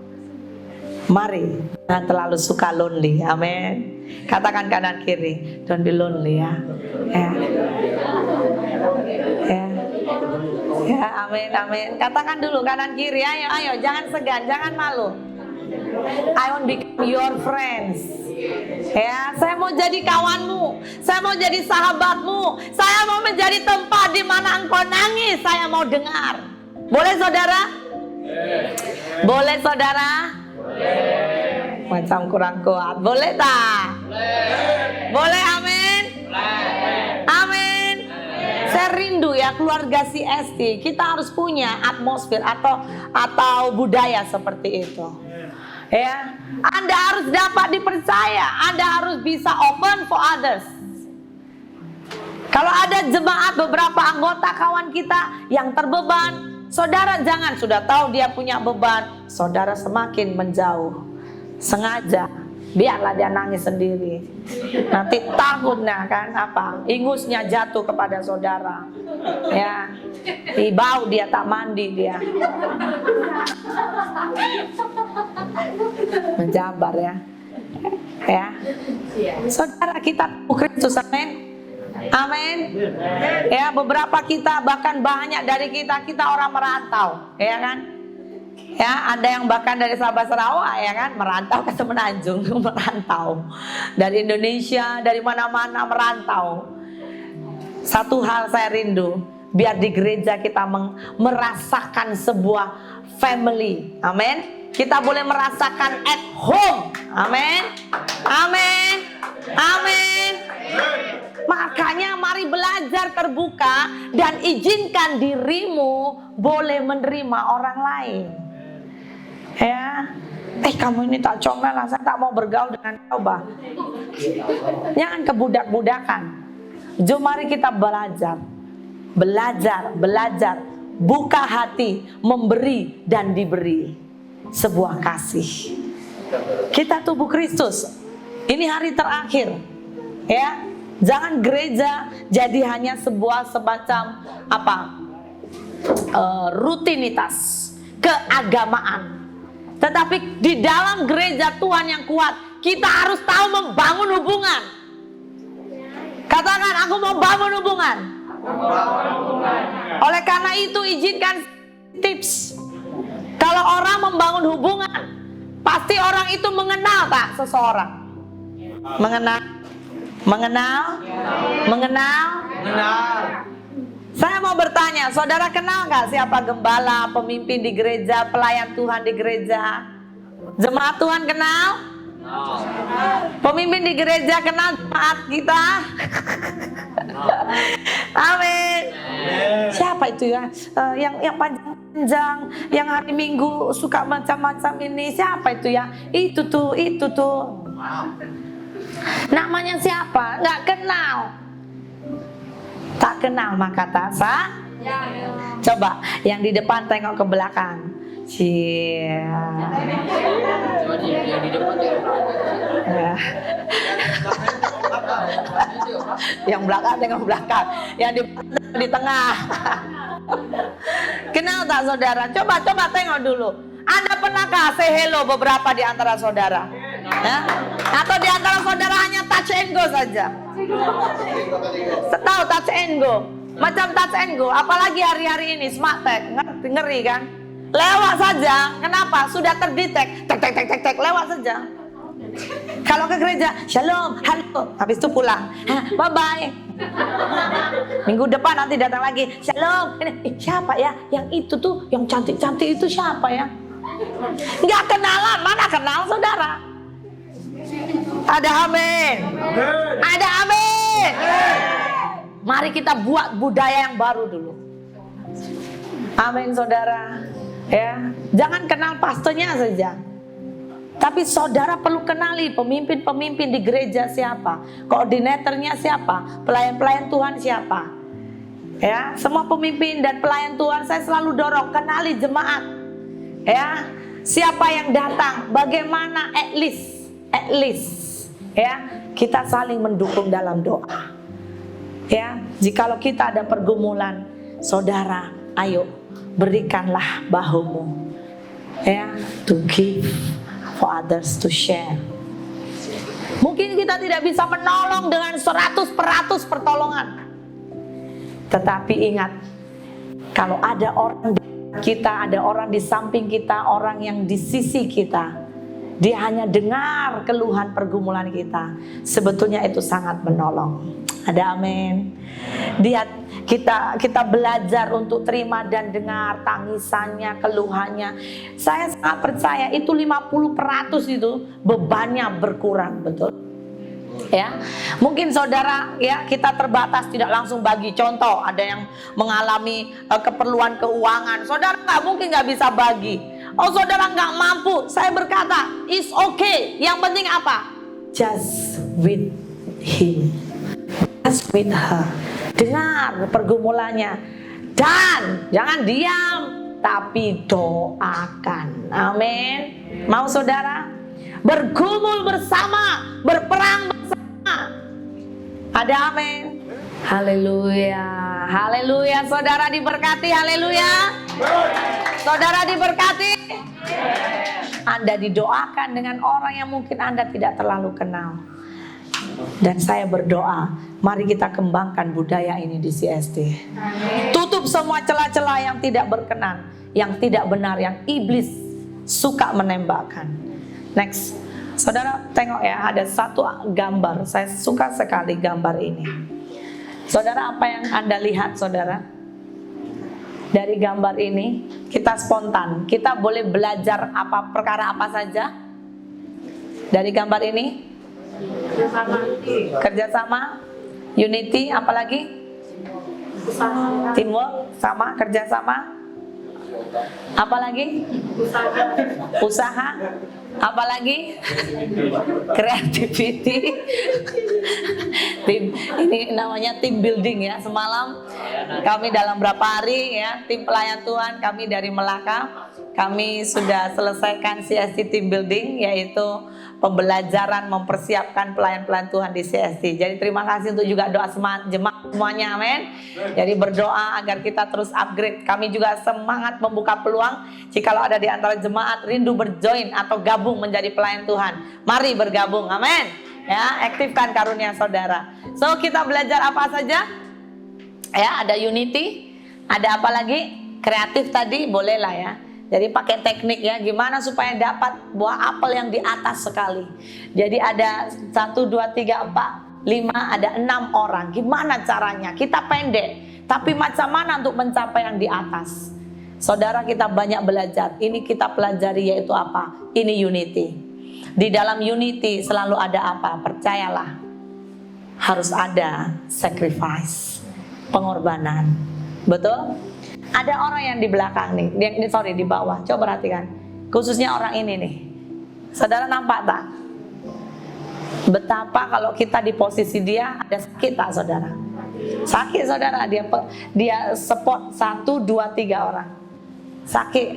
mari jangan terlalu suka lonely. Amin. Katakan kanan kiri, don't be lonely ya. Ya, amin. Katakan dulu kanan kiri, ayo, jangan segan, jangan malu. I want become your friends. Ya, saya mau jadi kawanmu, saya mau jadi sahabatmu, saya mau menjadi tempat di mana engkau nangis, saya mau dengar. Boleh saudara? Boleh saudara? Macam kurang kuat. Boleh tak? Boleh, amin? Amin. Saya rindu ya keluarga CST. Kita harus punya atmosfer atau budaya seperti itu. Ya, Anda harus dapat dipercaya. Anda harus bisa open for others. Kalau ada jemaat beberapa anggota kawan kita yang terbeban, saudara jangan, sudah tahu dia punya beban, saudara semakin menjauh. Sengaja, biarlah dia nangis sendiri. Nanti takutnya kan apa? Ingusnya jatuh kepada saudara. Ya, bau dia tak mandi dia. Menjabar ya. Ya. Saudara kita Kristus, amin. Amin. Ya, beberapa kita bahkan banyak dari kita orang merantau, ya kan? Ya, ada yang bahkan dari Sabah Sarawak ya kan, merantau ke Semenanjung, merantau dari Indonesia, dari mana-mana merantau. Satu hal saya rindu, biar di gereja kita merasakan sebuah family, amin. Kita boleh merasakan at home, amin, amin, amin. Makanya mari belajar terbuka dan izinkan dirimu boleh menerima orang lain. Ya, kamu ini tak comel lah, saya tak mau bergaul dengan kau, bah. Jangan kebudak-budakan. Jom mari kita belajar. Belajar, buka hati, memberi dan diberi. Sebuah kasih. Kita tubuh Kristus. Ini hari terakhir. Ya. Jangan gereja jadi hanya sebuah semacam rutinitas keagamaan. Tetapi di dalam gereja Tuhan yang kuat, kita harus tahu membangun hubungan. Katakan, aku mau bangun hubungan. Oleh karena itu izinkan tips. Kalau orang membangun hubungan, pasti orang itu mengenal tak seseorang? Mengenal. Saya mau bertanya, saudara kenal gak siapa gembala, pemimpin di gereja, pelayan Tuhan di gereja? Jemaat Tuhan kenal? Pemimpin di gereja kenal jemaat kita? Amin. Siapa itu ya? Yang panjang, yang hari Minggu suka macam-macam ini, siapa itu ya? Itu tuh. Namanya siapa? Nggak kenal. Tak kenal maka tak sah. Coba yang di depan tengok ke belakang. Yang belakang tengok belakang, yang di tengah. Kenal tak saudara? Coba tengok dulu. Anda pernahkah say hello beberapa di antara saudara? Atau di antara saudara hanya touch and go saja? Tahu touch and go? Macam touch and go, apalagi hari-hari ini smart tech, ngeri kan? Lewat saja, kenapa? Sudah terdetek, tek, lewat saja. Kalau ke gereja, shalom, halo, habis itu pulang, bye-bye. Minggu depan nanti datang lagi, shalom, siapa ya? Yang itu tuh, yang cantik-cantik itu siapa ya? Nggak kenalan, mana kenal saudara? Ada amin. Ada amin. Mari kita buat budaya yang baru dulu. Amin saudara. Ya, jangan kenal pastornya saja. Tapi saudara perlu kenali pemimpin-pemimpin di gereja siapa, koordinatornya siapa, pelayan-pelayan Tuhan siapa. Ya, semua pemimpin dan pelayan Tuhan saya selalu dorong kenali jemaat. Ya, siapa yang datang, bagaimana at least ya, kita saling mendukung dalam doa. Ya, jikalau kita ada pergumulan, saudara, ayo berikanlah bahumu. Ya, to give for others to share. Mungkin kita tidak bisa menolong dengan 100% pertolongan. Tetapi ingat, kalau ada orang kita, ada orang di samping kita, orang yang di sisi kita, dia hanya dengar keluhan pergumulan kita, sebetulnya itu sangat menolong. Ada amin. Kita belajar untuk terima dan dengar tangisannya, keluhannya. Saya sangat percaya itu 50% itu bebannya berkurang, betul? Ya, mungkin saudara ya kita terbatas tidak langsung bagi. Contoh, ada yang mengalami keperluan keuangan, saudara nggak bisa bagi. Oh saudara nggak mampu, saya berkata it's okay. Yang penting apa? Just with him, just with her. Dengar pergumulannya dan jangan diam, tapi doakan. Amin. Mau saudara? Bergumul bersama, berperang bersama. Ada amin. Haleluya. Haleluya. Saudara diberkati. Haleluya. Saudara diberkati. Anda didoakan dengan orang yang mungkin Anda tidak terlalu kenal. Dan saya berdoa, mari kita kembangkan budaya ini di CSD. Tutup semua celah-celah yang tidak berkenan, yang tidak benar, yang iblis suka menembakkan. Next, saudara tengok ya, ada satu gambar. Saya suka sekali gambar ini. Saudara, apa yang Anda lihat saudara? Dari gambar ini, kita spontan. Kita boleh belajar perkara apa saja dari gambar ini. Kerjasama, unity, apalagi? Teamwork, sama, kerjasama. Apalagi? Usaha. Apalagi? Creativity. Ini namanya team building ya. Semalam kami dalam berapa hari ya, tim pelayan Tuhan kami dari Melaka, kami sudah selesaikan CST team building, yaitu pembelajaran mempersiapkan pelayan-pelayan Tuhan di CST. Jadi terima kasih untuk juga doa jemaat semuanya, amin. Jadi berdoa agar kita terus upgrade. Kami juga semangat membuka peluang jikalau ada di antara jemaat rindu berjoin atau gabung menjadi pelayan Tuhan. Mari bergabung, amin. Ya, aktifkan karunia saudara. So kita belajar apa saja? Ya, ada unity, ada apa lagi? Kreatif tadi, bolehlah ya. Jadi pakai teknik ya, gimana supaya dapat buah apel yang di atas sekali. Jadi ada 1, 2, 3, 4, 5, ada 6 orang. Gimana caranya? Kita pendek, tapi macam mana untuk mencapai yang di atas? Saudara, kita banyak belajar. Ini kita pelajari yaitu apa? Ini unity. Di dalam unity selalu ada apa? Percayalah, harus ada sacrifice, pengorbanan. Betul? Ada orang yang di belakang nih, di bawah. Coba perhatikan, khususnya orang ini nih. Saudara nampak tak? Betapa kalau kita di posisi dia, ada sakit tak saudara? Sakit saudara, dia support 1, 2, 3 orang. Sakit.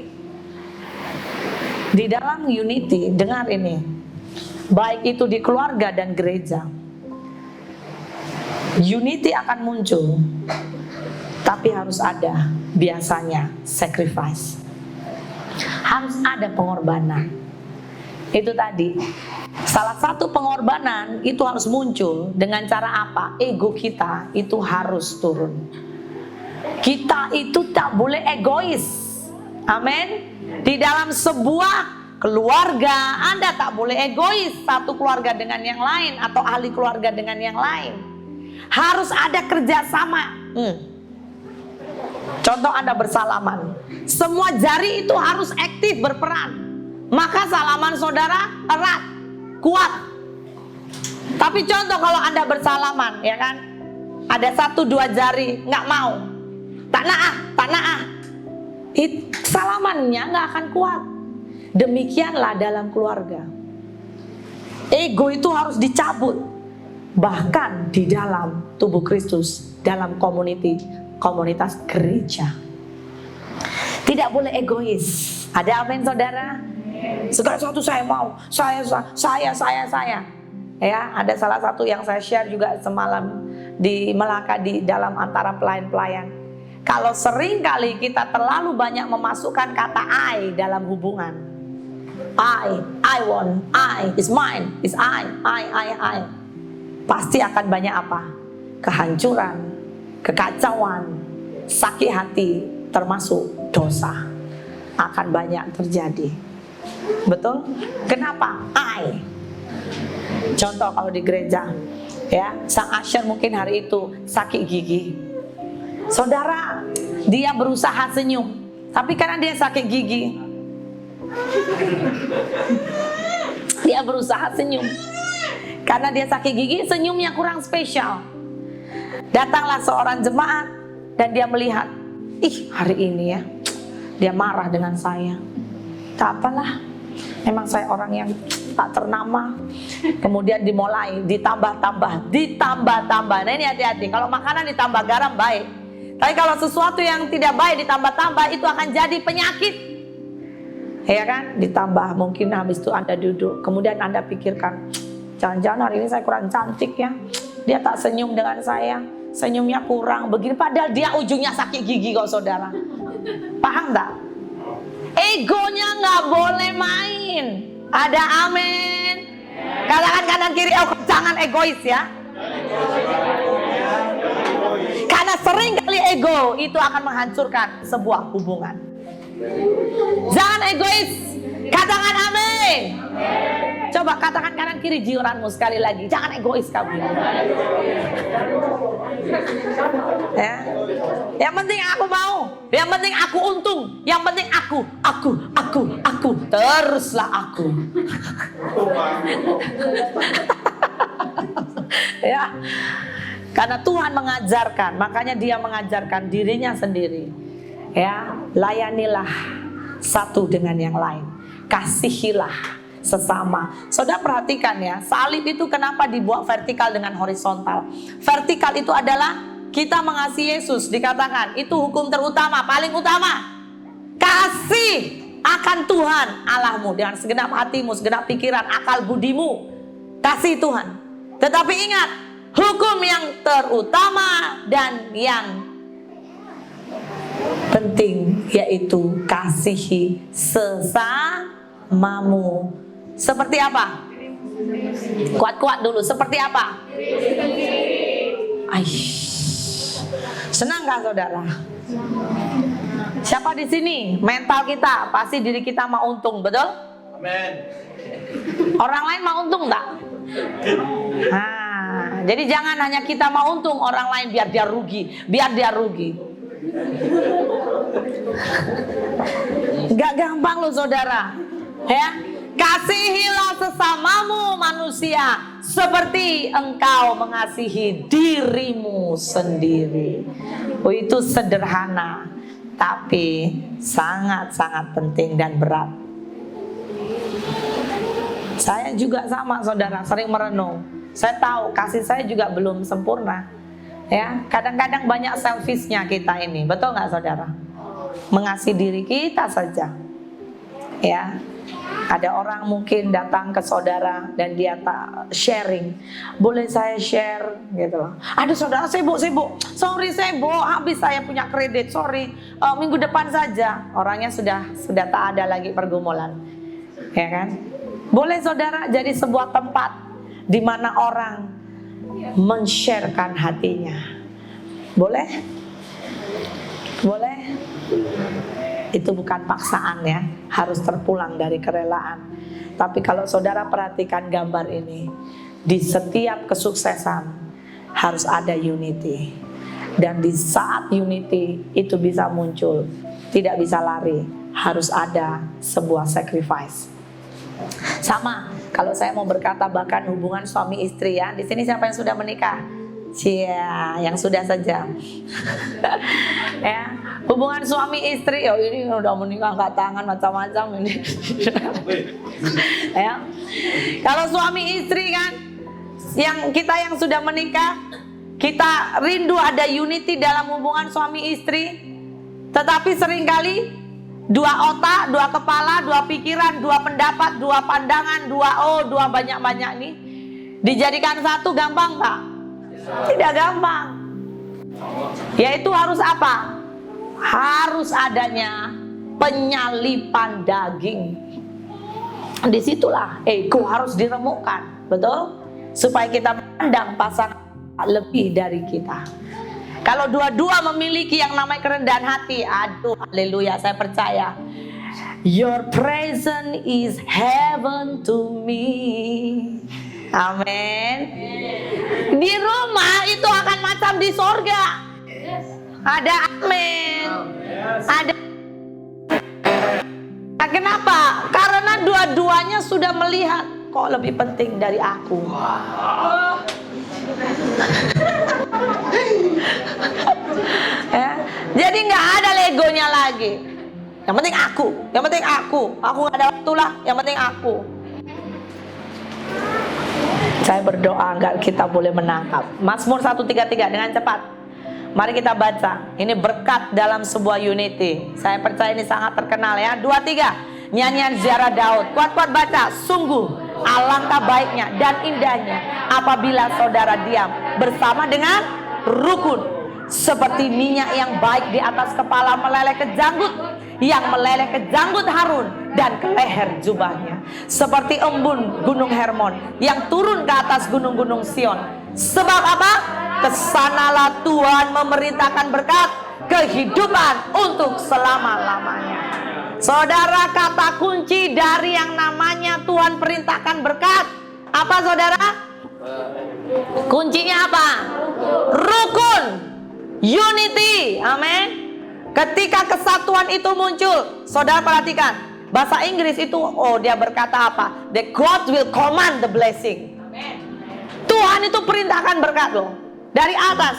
Di dalam unity, dengar ini, baik itu di keluarga dan gereja, unity akan muncul, tapi harus ada biasanya sacrifice. Harus ada pengorbanan. Itu tadi. Salah satu pengorbanan itu harus muncul dengan cara apa? Ego kita itu harus turun. Kita itu tak boleh egois. Amin. Di dalam sebuah keluarga, Anda tak boleh egois. Satu keluarga dengan yang lain atau ahli keluarga dengan yang lain. Harus ada kerjasama. Contoh, Anda bersalaman, semua jari itu harus aktif berperan. Maka salaman saudara erat, kuat. Tapi contoh kalau Anda bersalaman, ya kan, ada 1, 2 jari nggak mau, tak naah, salamannya nggak akan kuat. Demikianlah dalam keluarga. Ego itu harus dicabut. Bahkan di dalam tubuh Kristus, dalam komunitas gereja, tidak boleh egois. Ada amin saudara? Segala sesuatu saya mau, saya. Ya, ada salah satu yang saya share juga semalam di Melaka, di dalam antara pelayan-pelayan. Kalau sering kali kita terlalu banyak memasukkan kata I dalam hubungan, I want, I is mine, is I, pasti akan banyak apa? Kehancuran, kekacauan, sakit hati, termasuk dosa akan banyak terjadi. Betul? Kenapa? I. Contoh kalau di gereja, ya, sang usher mungkin hari itu sakit gigi. Saudara, dia berusaha senyum, tapi karena dia sakit gigi, dia berusaha senyum. Karena dia sakit gigi, senyumnya kurang spesial. Datanglah seorang jemaat dan dia melihat, hari ini ya, dia marah dengan saya. Tak apalah, memang saya orang yang tak ternama. Kemudian dimulai ditambah-tambah. Nah ini hati-hati, kalau makanan ditambah garam baik, tapi kalau sesuatu yang tidak baik ditambah-tambah, itu akan jadi penyakit. Ya kan? Ditambah, mungkin habis itu Anda duduk, kemudian Anda pikirkan, jangan-jangan hari ini saya kurang cantik ya, dia tak senyum dengan saya, senyumnya kurang begini, padahal dia ujungnya sakit gigi kok saudara. Paham tak? Egonya nggak boleh main. Ada amin. Katakan kanan kiri, jangan egois ya. Karena sering kali ego itu akan menghancurkan sebuah hubungan. Jangan egois. Katakan amin. Coba katakan kanan kiri jiranmu sekali lagi. Jangan egois kamu. Ya. Yang penting aku mau, yang penting aku untung, yang penting aku. Teruslah aku. Ya. Karena Tuhan mengajarkan, makanya Dia mengajarkan dirinya sendiri. Ya, layanilah satu dengan yang lain. Kasihilah sesama. Saudara perhatikan ya, salib itu kenapa dibuat vertikal dengan horizontal? Vertikal itu adalah kita mengasihi Yesus, dikatakan itu hukum terutama, paling utama. Kasih akan Tuhan Allahmu dengan segenap hatimu, segenap pikiran, akal budimu. Kasih Tuhan. Tetapi ingat, hukum yang terutama dan yang penting yaitu kasihi sesamamu. Seperti apa? Kuat-kuat dulu. Seperti apa? Aish. Senang gak saudara? Siapa di sini? Mental kita pasti diri kita mau untung, betul? Amin. Orang lain mau untung enggak? Nah, jadi jangan hanya kita mau untung, orang lain biar dia rugi, Gak gampang loh saudara. Ya, kasihilah sesamamu manusia seperti engkau mengasihi dirimu sendiri. Oh, itu sederhana, tapi sangat-sangat penting dan berat. Saya juga sama saudara, sering merenung. Saya tahu kasih saya juga belum sempurna. Ya, kadang-kadang banyak selfishnya kita ini, betul nggak saudara? Mengasihi diri kita saja. Ya, ada orang mungkin datang ke saudara dan dia tak sharing. Boleh saya share, gitu loh. Aduh saudara sibuk. Sorry sibuk, habis saya punya kredit. Sorry, minggu depan saja. Orangnya sudah tak ada lagi pergumulan, ya kan? Boleh saudara jadi sebuah tempat di mana orang men-sharekan hatinya. Boleh? Boleh? Itu bukan paksaan ya, harus terpulang dari kerelaan. Tapi kalau saudara perhatikan gambar ini, di setiap kesuksesan harus ada unity. Dan di saat unity itu bisa muncul, tidak bisa lari, harus ada sebuah sacrifice. Sama, kalau saya mau berkata bahkan hubungan suami istri ya. Di sini siapa yang sudah menikah? Cia, yang sudah saja. Ya, hubungan suami istri, oh ini udah menikah angkat tangan macam-macam ini. Ya. Kalau suami istri kan, yang sudah menikah, kita rindu ada unity dalam hubungan suami istri. Tetapi seringkali dua otak, dua kepala, dua pikiran, dua pendapat, dua pandangan, dua banyak-banyak nih dijadikan satu gampang nggak? Tidak gampang. Yaitu harus apa? Harus adanya penyalipan daging. Disitulah ego harus diremukkan, betul? Supaya kita pandang pasangan lebih dari kita. Kalau dua-dua memiliki yang namanya kerendahan hati, aduh, haleluya, saya percaya. Your presence is heaven to me. Amin. Di rumah itu akan macam di sorga. Ada amin. Ada. Nah, kenapa? Karena dua-duanya sudah melihat kok lebih penting dari aku. Ya, jadi nggak ada legonya lagi. Yang penting aku nggak ada waktu lah. Yang penting aku. Saya berdoa agar kita boleh menangkap Mazmur 133 dengan cepat. Mari kita baca. Ini berkat dalam sebuah unity. Saya percaya ini sangat terkenal ya. 2-3 nyanyian ziarah Daud. Kuat-kuat baca. Sungguh alangkah baiknya dan indahnya apabila saudara diam bersama dengan rukun, seperti minyak yang baik di atas kepala meleleh ke janggut, yang meleleh ke janggut Harun dan ke leher jubahnya, seperti embun gunung Hermon yang turun ke atas gunung-gunung Sion. Sebab apa? Kesanalah Tuhan memerintahkan berkat kehidupan untuk selama-lamanya. Saudara, kata kunci dari yang namanya Tuhan perintahkan berkat apa saudara? Kuncinya apa? Rukun, unity, amin. Ketika kesatuan itu muncul, saudara perhatikan bahasa Inggris itu, oh dia berkata apa? The God will command the blessing. Tuhan Tuhan itu perintahkan berkat loh. Dari atas.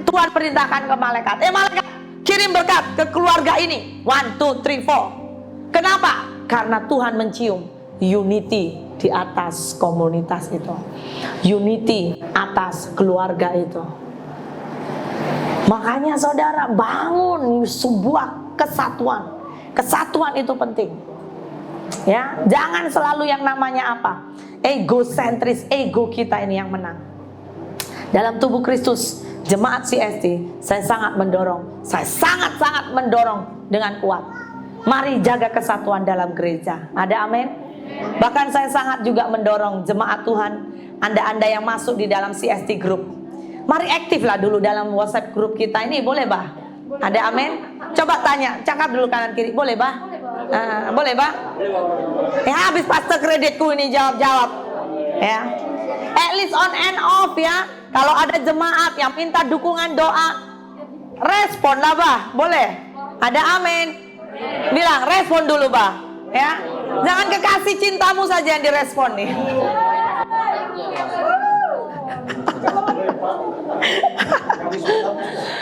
Tuhan perintahkan ke malaikat. Malaikat, kirim berkat ke keluarga ini. 1, 2, 3, 4. Kenapa? Karena Tuhan mencium unity di atas komunitas itu. Unity atas keluarga itu. Makanya saudara, bangun sebuah kesatuan. Kesatuan itu penting. Ya, jangan selalu yang namanya apa? Egosentris, ego kita ini yang menang. Dalam tubuh Kristus, jemaat CST, saya sangat mendorong. Saya sangat-sangat mendorong dengan kuat. Mari jaga kesatuan dalam gereja. Ada amin? Bahkan saya sangat juga mendorong jemaat Tuhan, Anda-anda yang masuk di dalam CST group. Mari aktiflah dulu dalam WhatsApp group kita ini, boleh bah? Ada amin? Coba tanya, cakap dulu kanan kiri, boleh bah? Boleh bah? Habis pastor kreditku ini jawab-jawab. Ya. At least on and off ya. Kalau ada jemaat yang minta dukungan doa, respon lah bah, boleh? Ada amin? Bilang respon dulu bah, ya. Jangan kekasih cintamu saja yang direspon nih.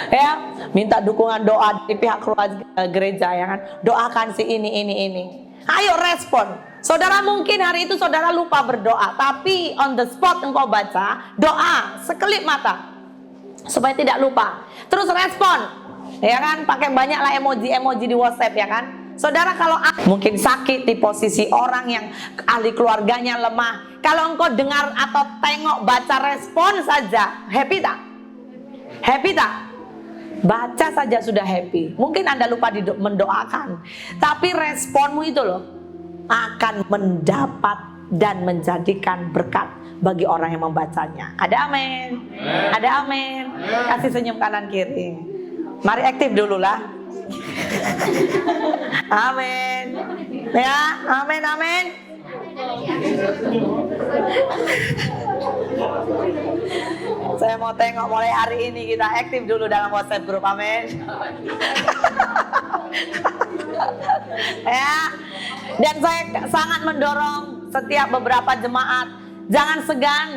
Ya, minta dukungan doa di pihak keluarga gereja ya kan. Doakan si ini. Ayo respon. Saudara mungkin hari itu saudara lupa berdoa, tapi on the spot engkau baca doa sekelip mata supaya tidak lupa. Terus respon, ya kan? Pakai banyaklah emoji di WhatsApp ya kan? Saudara kalau mungkin sakit di posisi orang yang ahli keluarganya lemah, kalau engkau dengar atau tengok baca respon saja, happy tak? Happy tak? Baca saja sudah happy. Mungkin Anda lupa mendoakan, tapi responmu itu loh akan mendapat dan menjadikan berkat bagi orang yang membacanya. Ada amin? Ada amin? Kasih senyum kanan kiri. Mari aktif dulu lah. Amin. Ya, amin. Saya mau tengok mulai hari ini kita aktif dulu dalam WhatsApp group. Amin. Ya. Dan saya sangat mendorong setiap beberapa jemaat, jangan segan,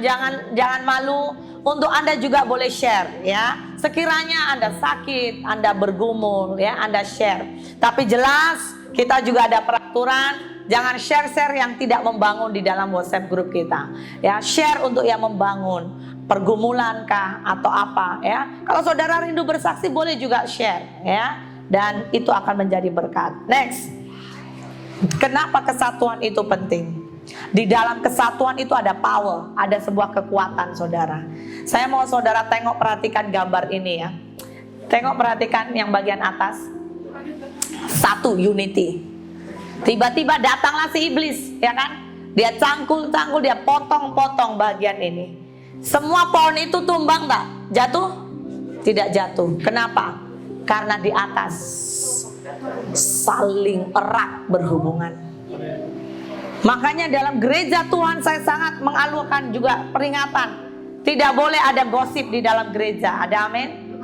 jangan malu untuk Anda juga boleh share ya. Sekiranya Anda sakit, Anda bergumul ya, Anda share. Tapi jelas kita juga ada peraturan, jangan share yang tidak membangun di dalam WhatsApp grup kita. Ya, share untuk yang membangun, pergumulan kah atau apa ya. Kalau saudara rindu bersaksi boleh juga share ya. Dan itu akan menjadi berkat. Next. Kenapa kesatuan itu penting? Di dalam kesatuan itu ada power, ada sebuah kekuatan saudara. Saya mau saudara tengok, perhatikan gambar ini ya. Tengok, perhatikan yang bagian atas. 1, unity. Tiba-tiba datanglah si iblis, ya kan? Dia cangkul, dia potong-potong bagian ini. Semua pohon itu tumbang tak? Jatuh? Tidak jatuh. Kenapa? Karena di atas saling erat berhubungan. Makanya dalam gereja Tuhan saya sangat mengalukan juga peringatan. Tidak boleh ada gosip di dalam gereja. Ada amin?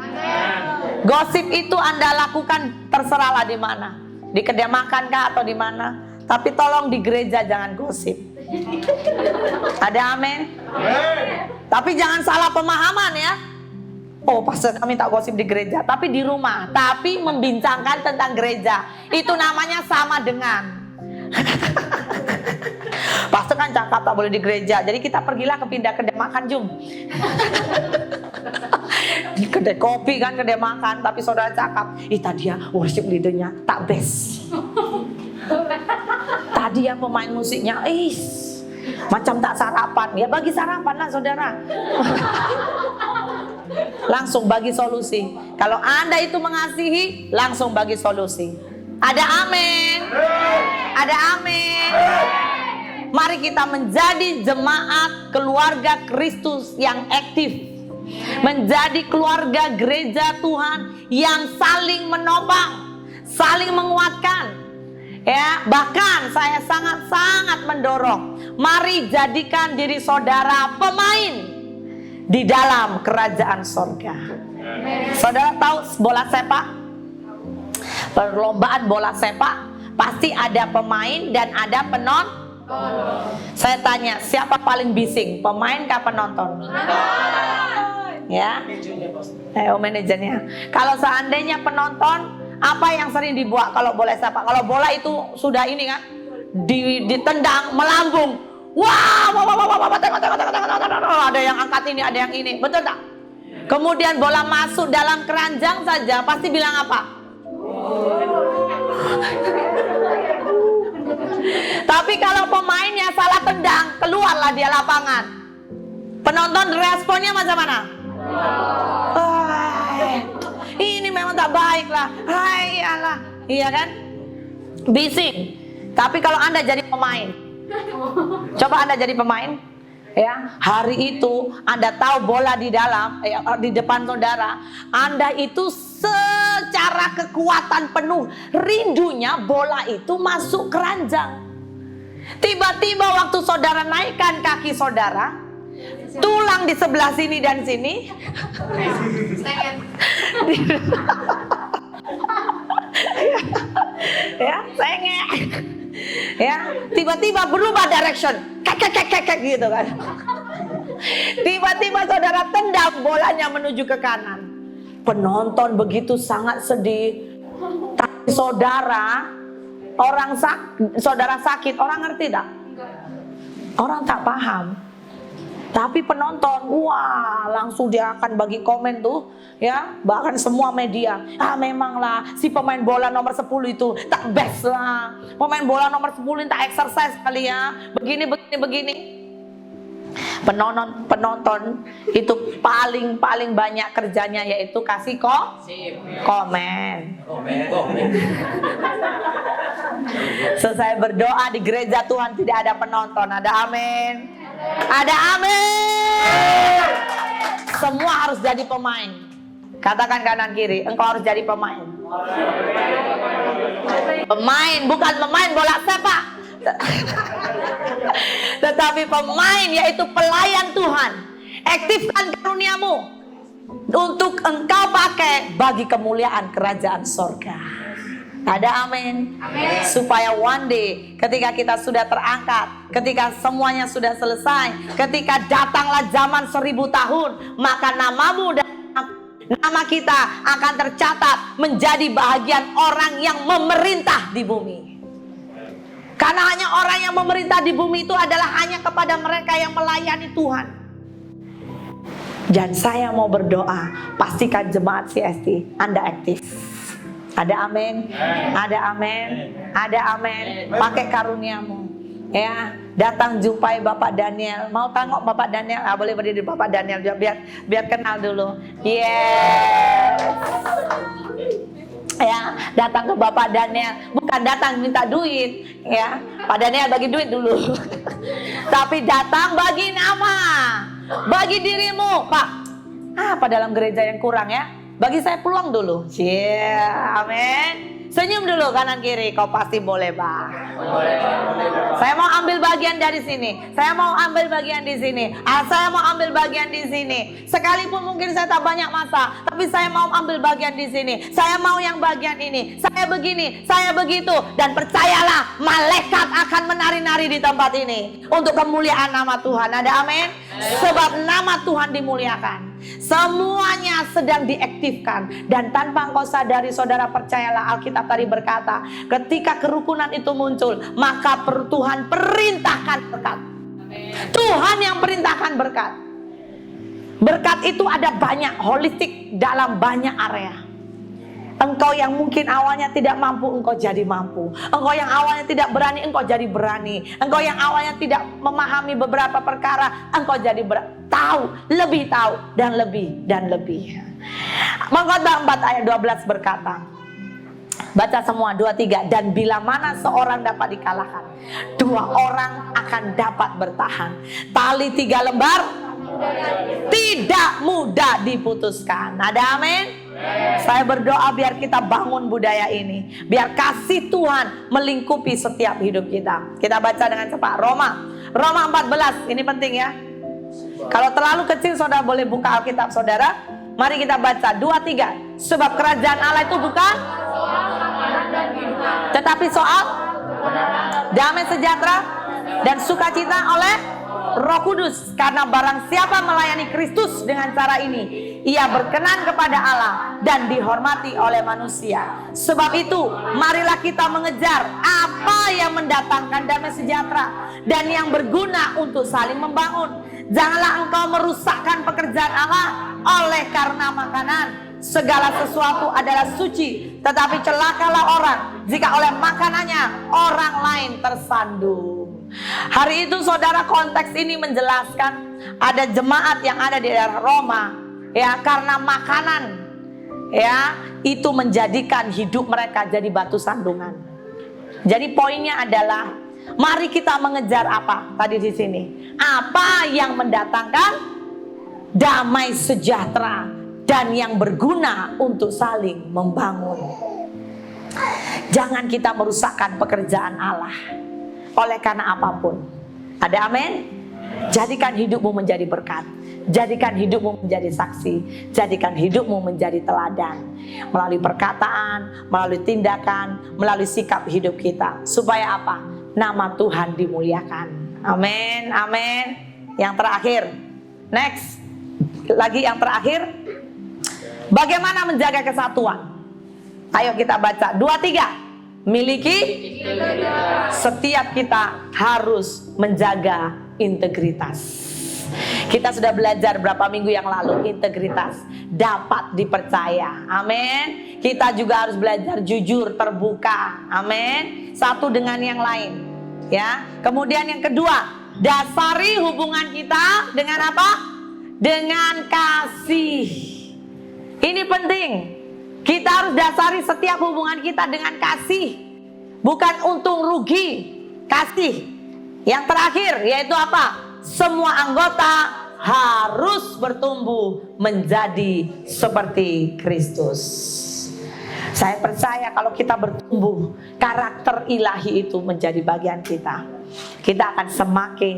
Gosip itu Anda lakukan terserahlah di mana. Di kedai makan kah atau di mana. Tapi tolong di gereja jangan gosip. Ada amin? Tapi jangan salah pemahaman ya. Oh, pastor kami tak gosip di gereja, tapi di rumah, tapi membincangkan tentang gereja. Itu namanya sama dengan pastor kan cakap tak boleh di gereja. Jadi kita pergilah pindah kedai makan, jom. Di kedai kopi kan, kedai makan, tapi saudara cakap, tadi ya worship leadernya tak best. Tadi ya pemain musiknya, macam tak sarapan. Ya bagi sarapan lah saudara. Langsung bagi solusi. Kalau Anda itu mengasihi, langsung bagi solusi. Ada amin? Ada amin? Mari kita menjadi jemaat keluarga Kristus yang aktif. Menjadi keluarga gereja Tuhan yang saling menopang, saling menguatkan. Ya, bahkan saya sangat-sangat mendorong, mari jadikan diri saudara pemain di dalam kerajaan sorga. Saudara tahu bola sepak? Perlombaan bola sepak pasti ada pemain dan ada Saya tanya, siapa paling bising? Pemain kah penonton? Ya, manajernya. Kalau seandainya penonton, apa yang sering dibuat kalau bola sepak? Kalau bola itu sudah ini kan, ditendang, melambung. Wah, tengok. Ada yang angkat ini, ada yang ini, betul tak? Kemudian bola masuk dalam keranjang saja, pasti bilang apa? Tapi kalau pemainnya salah tendang, keluarlah dia lapangan. Penonton responnya macam mana? Ini memang tak baik lah. Iyalah, iya kan? Bising. Tapi kalau Anda jadi pemain, coba Anda jadi pemain, ya. Hari itu Anda tahu bola di dalam, di depan saudara, Anda itu secara kekuatan penuh rindunya bola itu masuk keranjang. Tiba-tiba waktu saudara naikkan kaki saudara, tulang di sebelah sini dan sini, ya, sengek, ya, tiba-tiba berubah direction, kek gitu kan. Tiba-tiba saudara tendang bolanya menuju ke kanan. Penonton begitu sangat sedih. Tapi saudara sakit, orang ngerti tak? Orang tak paham. Tapi penonton, wah, langsung dia akan bagi komen tuh, ya, bahkan semua media. Memanglah si pemain bola nomor 10 itu tak best lah. Pemain bola nomor 10 tak exercise kali ya. Begini. Penonton itu paling banyak kerjanya yaitu kasih komen. Selesai berdoa di gereja Tuhan tidak ada penonton. Ada amin. Ada amin. Semua harus jadi pemain. Katakan kanan kiri, engkau harus jadi pemain. Pemain, bukan pemain bola sepak, tetapi pemain, yaitu pelayan Tuhan. Aktifkan karuniamu untuk engkau pakai bagi kemuliaan kerajaan sorga. Ada amin. Supaya one day ketika kita sudah terangkat, ketika semuanya sudah selesai, ketika datanglah zaman 1000 tahun, maka namamu dan nama kita akan tercatat menjadi bahagian orang yang memerintah di bumi. Karena hanya orang yang memerintah di bumi itu adalah hanya kepada mereka yang melayani Tuhan. Dan saya mau berdoa, pastikan jemaat CST Anda aktif. Ada amin. Ada amin. Ada amin. Pakai karuniamu, ya. Datang jumpai Bapak Daniel. Mau tengok Bapak Daniel? Boleh berdiri Bapak Daniel juga, biar kenal dulu. Yes. Ya, datang ke Bapak Daniel, bukan datang minta duit, ya. Pak Daniel bagi duit dulu. Tapi datang bagi nama, bagi dirimu, Pak. Apa dalam gereja yang kurang ya? Bagi saya peluang dulu. Amin. Senyum dulu kanan kiri, kau pasti boleh, Pak. Saya mau ambil bagian dari sini. Saya mau ambil bagian di sini. Saya mau ambil bagian di sini. Sekalipun mungkin saya tak banyak masa, tapi saya mau ambil bagian di sini. Saya mau yang bagian ini. Saya begini, saya begitu. Dan percayalah, malaikat akan menari-nari di tempat ini untuk kemuliaan nama Tuhan. Ada amin? Sebab nama Tuhan dimuliakan. Semuanya sedang diaktifkan. Dan tanpa engkau sadari, saudara, percayalah, Alkitab tadi berkata, ketika kerukunan itu muncul, maka Tuhan perintahkan berkat. Tuhan yang perintahkan berkat. Berkat itu ada banyak, holistik dalam banyak area. Engkau yang mungkin awalnya tidak mampu, engkau jadi mampu. Engkau yang awalnya tidak berani, engkau jadi berani. Engkau yang awalnya tidak memahami beberapa perkara, engkau jadi tahu, dan lebih. Mengkhotbah 4 ayat 12 berkata, baca semua 2-3. Dan bila mana seorang dapat dikalahkan, 2 orang akan dapat bertahan. Tali 3 lembar tidak mudah diputuskan. Ada amin? Saya berdoa biar kita bangun budaya ini, biar kasih Tuhan melingkupi setiap hidup kita. Kita baca dengan cepat Roma 14. Ini penting ya. Kalau terlalu kecil, saudara boleh buka Alkitab saudara. Mari kita baca 2-3. Sebab kerajaan Allah itu bukan tetapi soal damai sejahtera dan sukacita oleh Roh Kudus. Karena barang siapa melayani Kristus dengan cara ini, ia berkenan kepada Allah dan dihormati oleh manusia. Sebab itu, marilah kita mengejar apa yang mendatangkan damai sejahtera dan yang berguna untuk saling membangun. Janganlah engkau merusakkan pekerjaan Allah oleh karena makanan. Segala sesuatu adalah suci, tetapi celakalah orang jika oleh makanannya orang lain tersandung. Hari itu saudara, konteks ini menjelaskan ada jemaat yang ada di daerah Roma, ya, karena makanan, ya, itu menjadikan hidup mereka jadi batu sandungan. Jadi poinnya adalah mari kita mengejar apa tadi di sini? Apa yang mendatangkan damai sejahtera dan yang berguna untuk saling membangun. Jangan kita merusakkan pekerjaan Allah oleh karena apapun. Ada amin? Jadikan hidupmu menjadi berkat. Jadikan hidupmu menjadi saksi. Jadikan hidupmu menjadi teladan. Melalui perkataan, melalui tindakan, melalui sikap hidup kita. Supaya apa? Nama Tuhan dimuliakan. Amin, amin. Yang terakhir, next. Lagi yang terakhir. Bagaimana menjaga kesatuan? Ayo kita baca 2-3. Miliki setiap kita harus menjaga integritas. Kita sudah belajar berapa minggu yang lalu, integritas dapat dipercaya. Amin. Kita juga harus belajar jujur, terbuka. Amin. Satu dengan yang lain. Ya. Kemudian yang kedua, dasari hubungan kita dengan apa? Dengan kasih. Ini penting. Kita harus dasari setiap hubungan kita dengan kasih. Bukan untung rugi. Kasih. Yang terakhir yaitu apa? Semua anggota harus bertumbuh menjadi seperti Kristus. Saya percaya kalau kita bertumbuh, karakter ilahi itu menjadi bagian kita. Kita akan semakin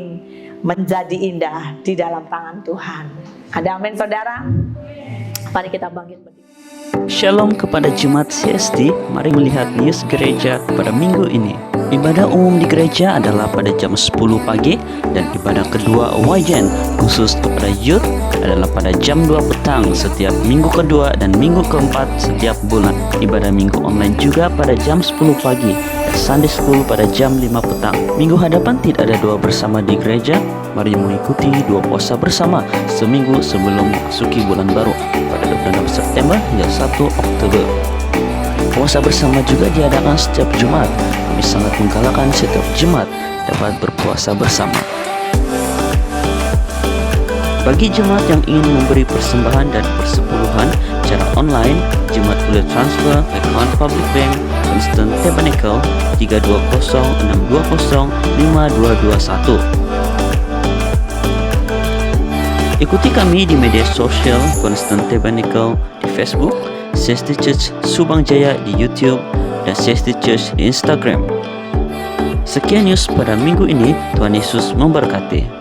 menjadi indah di dalam tangan Tuhan. Ada amin saudara? Mari kita bangkit berdiri. Shalom kepada Jemaat CST, mari melihat news gereja pada minggu ini. Ibadah umum di gereja adalah pada jam 10 pagi dan ibadah kedua Wajen khusus kepada youth adalah pada jam 2 petang setiap minggu kedua dan minggu keempat setiap bulan. Ibadah minggu online juga pada jam 10 pagi dan Sunday School pada jam 5 petang. Minggu hadapan tidak ada doa bersama di gereja. Mari mengikuti dua puasa bersama seminggu sebelum memasuki bulan baru pada 26 September hingga 1 Oktober. Puasa bersama juga diadakan setiap Jumat. Kami sangat menggalakkan setiap Jumat dapat berpuasa bersama. Bagi jemaat yang ingin memberi persembahan dan persepuluhan secara online, jemaat boleh transfer account Public Bank Constant Tabernacle 320-620-5221. Ikuti kami di media sosial Constant Tabernacle di Facebook, CST Church Subang Jaya di YouTube, dan CST Church di Instagram. Sekian news pada minggu ini. Tuhan Yesus memberkati.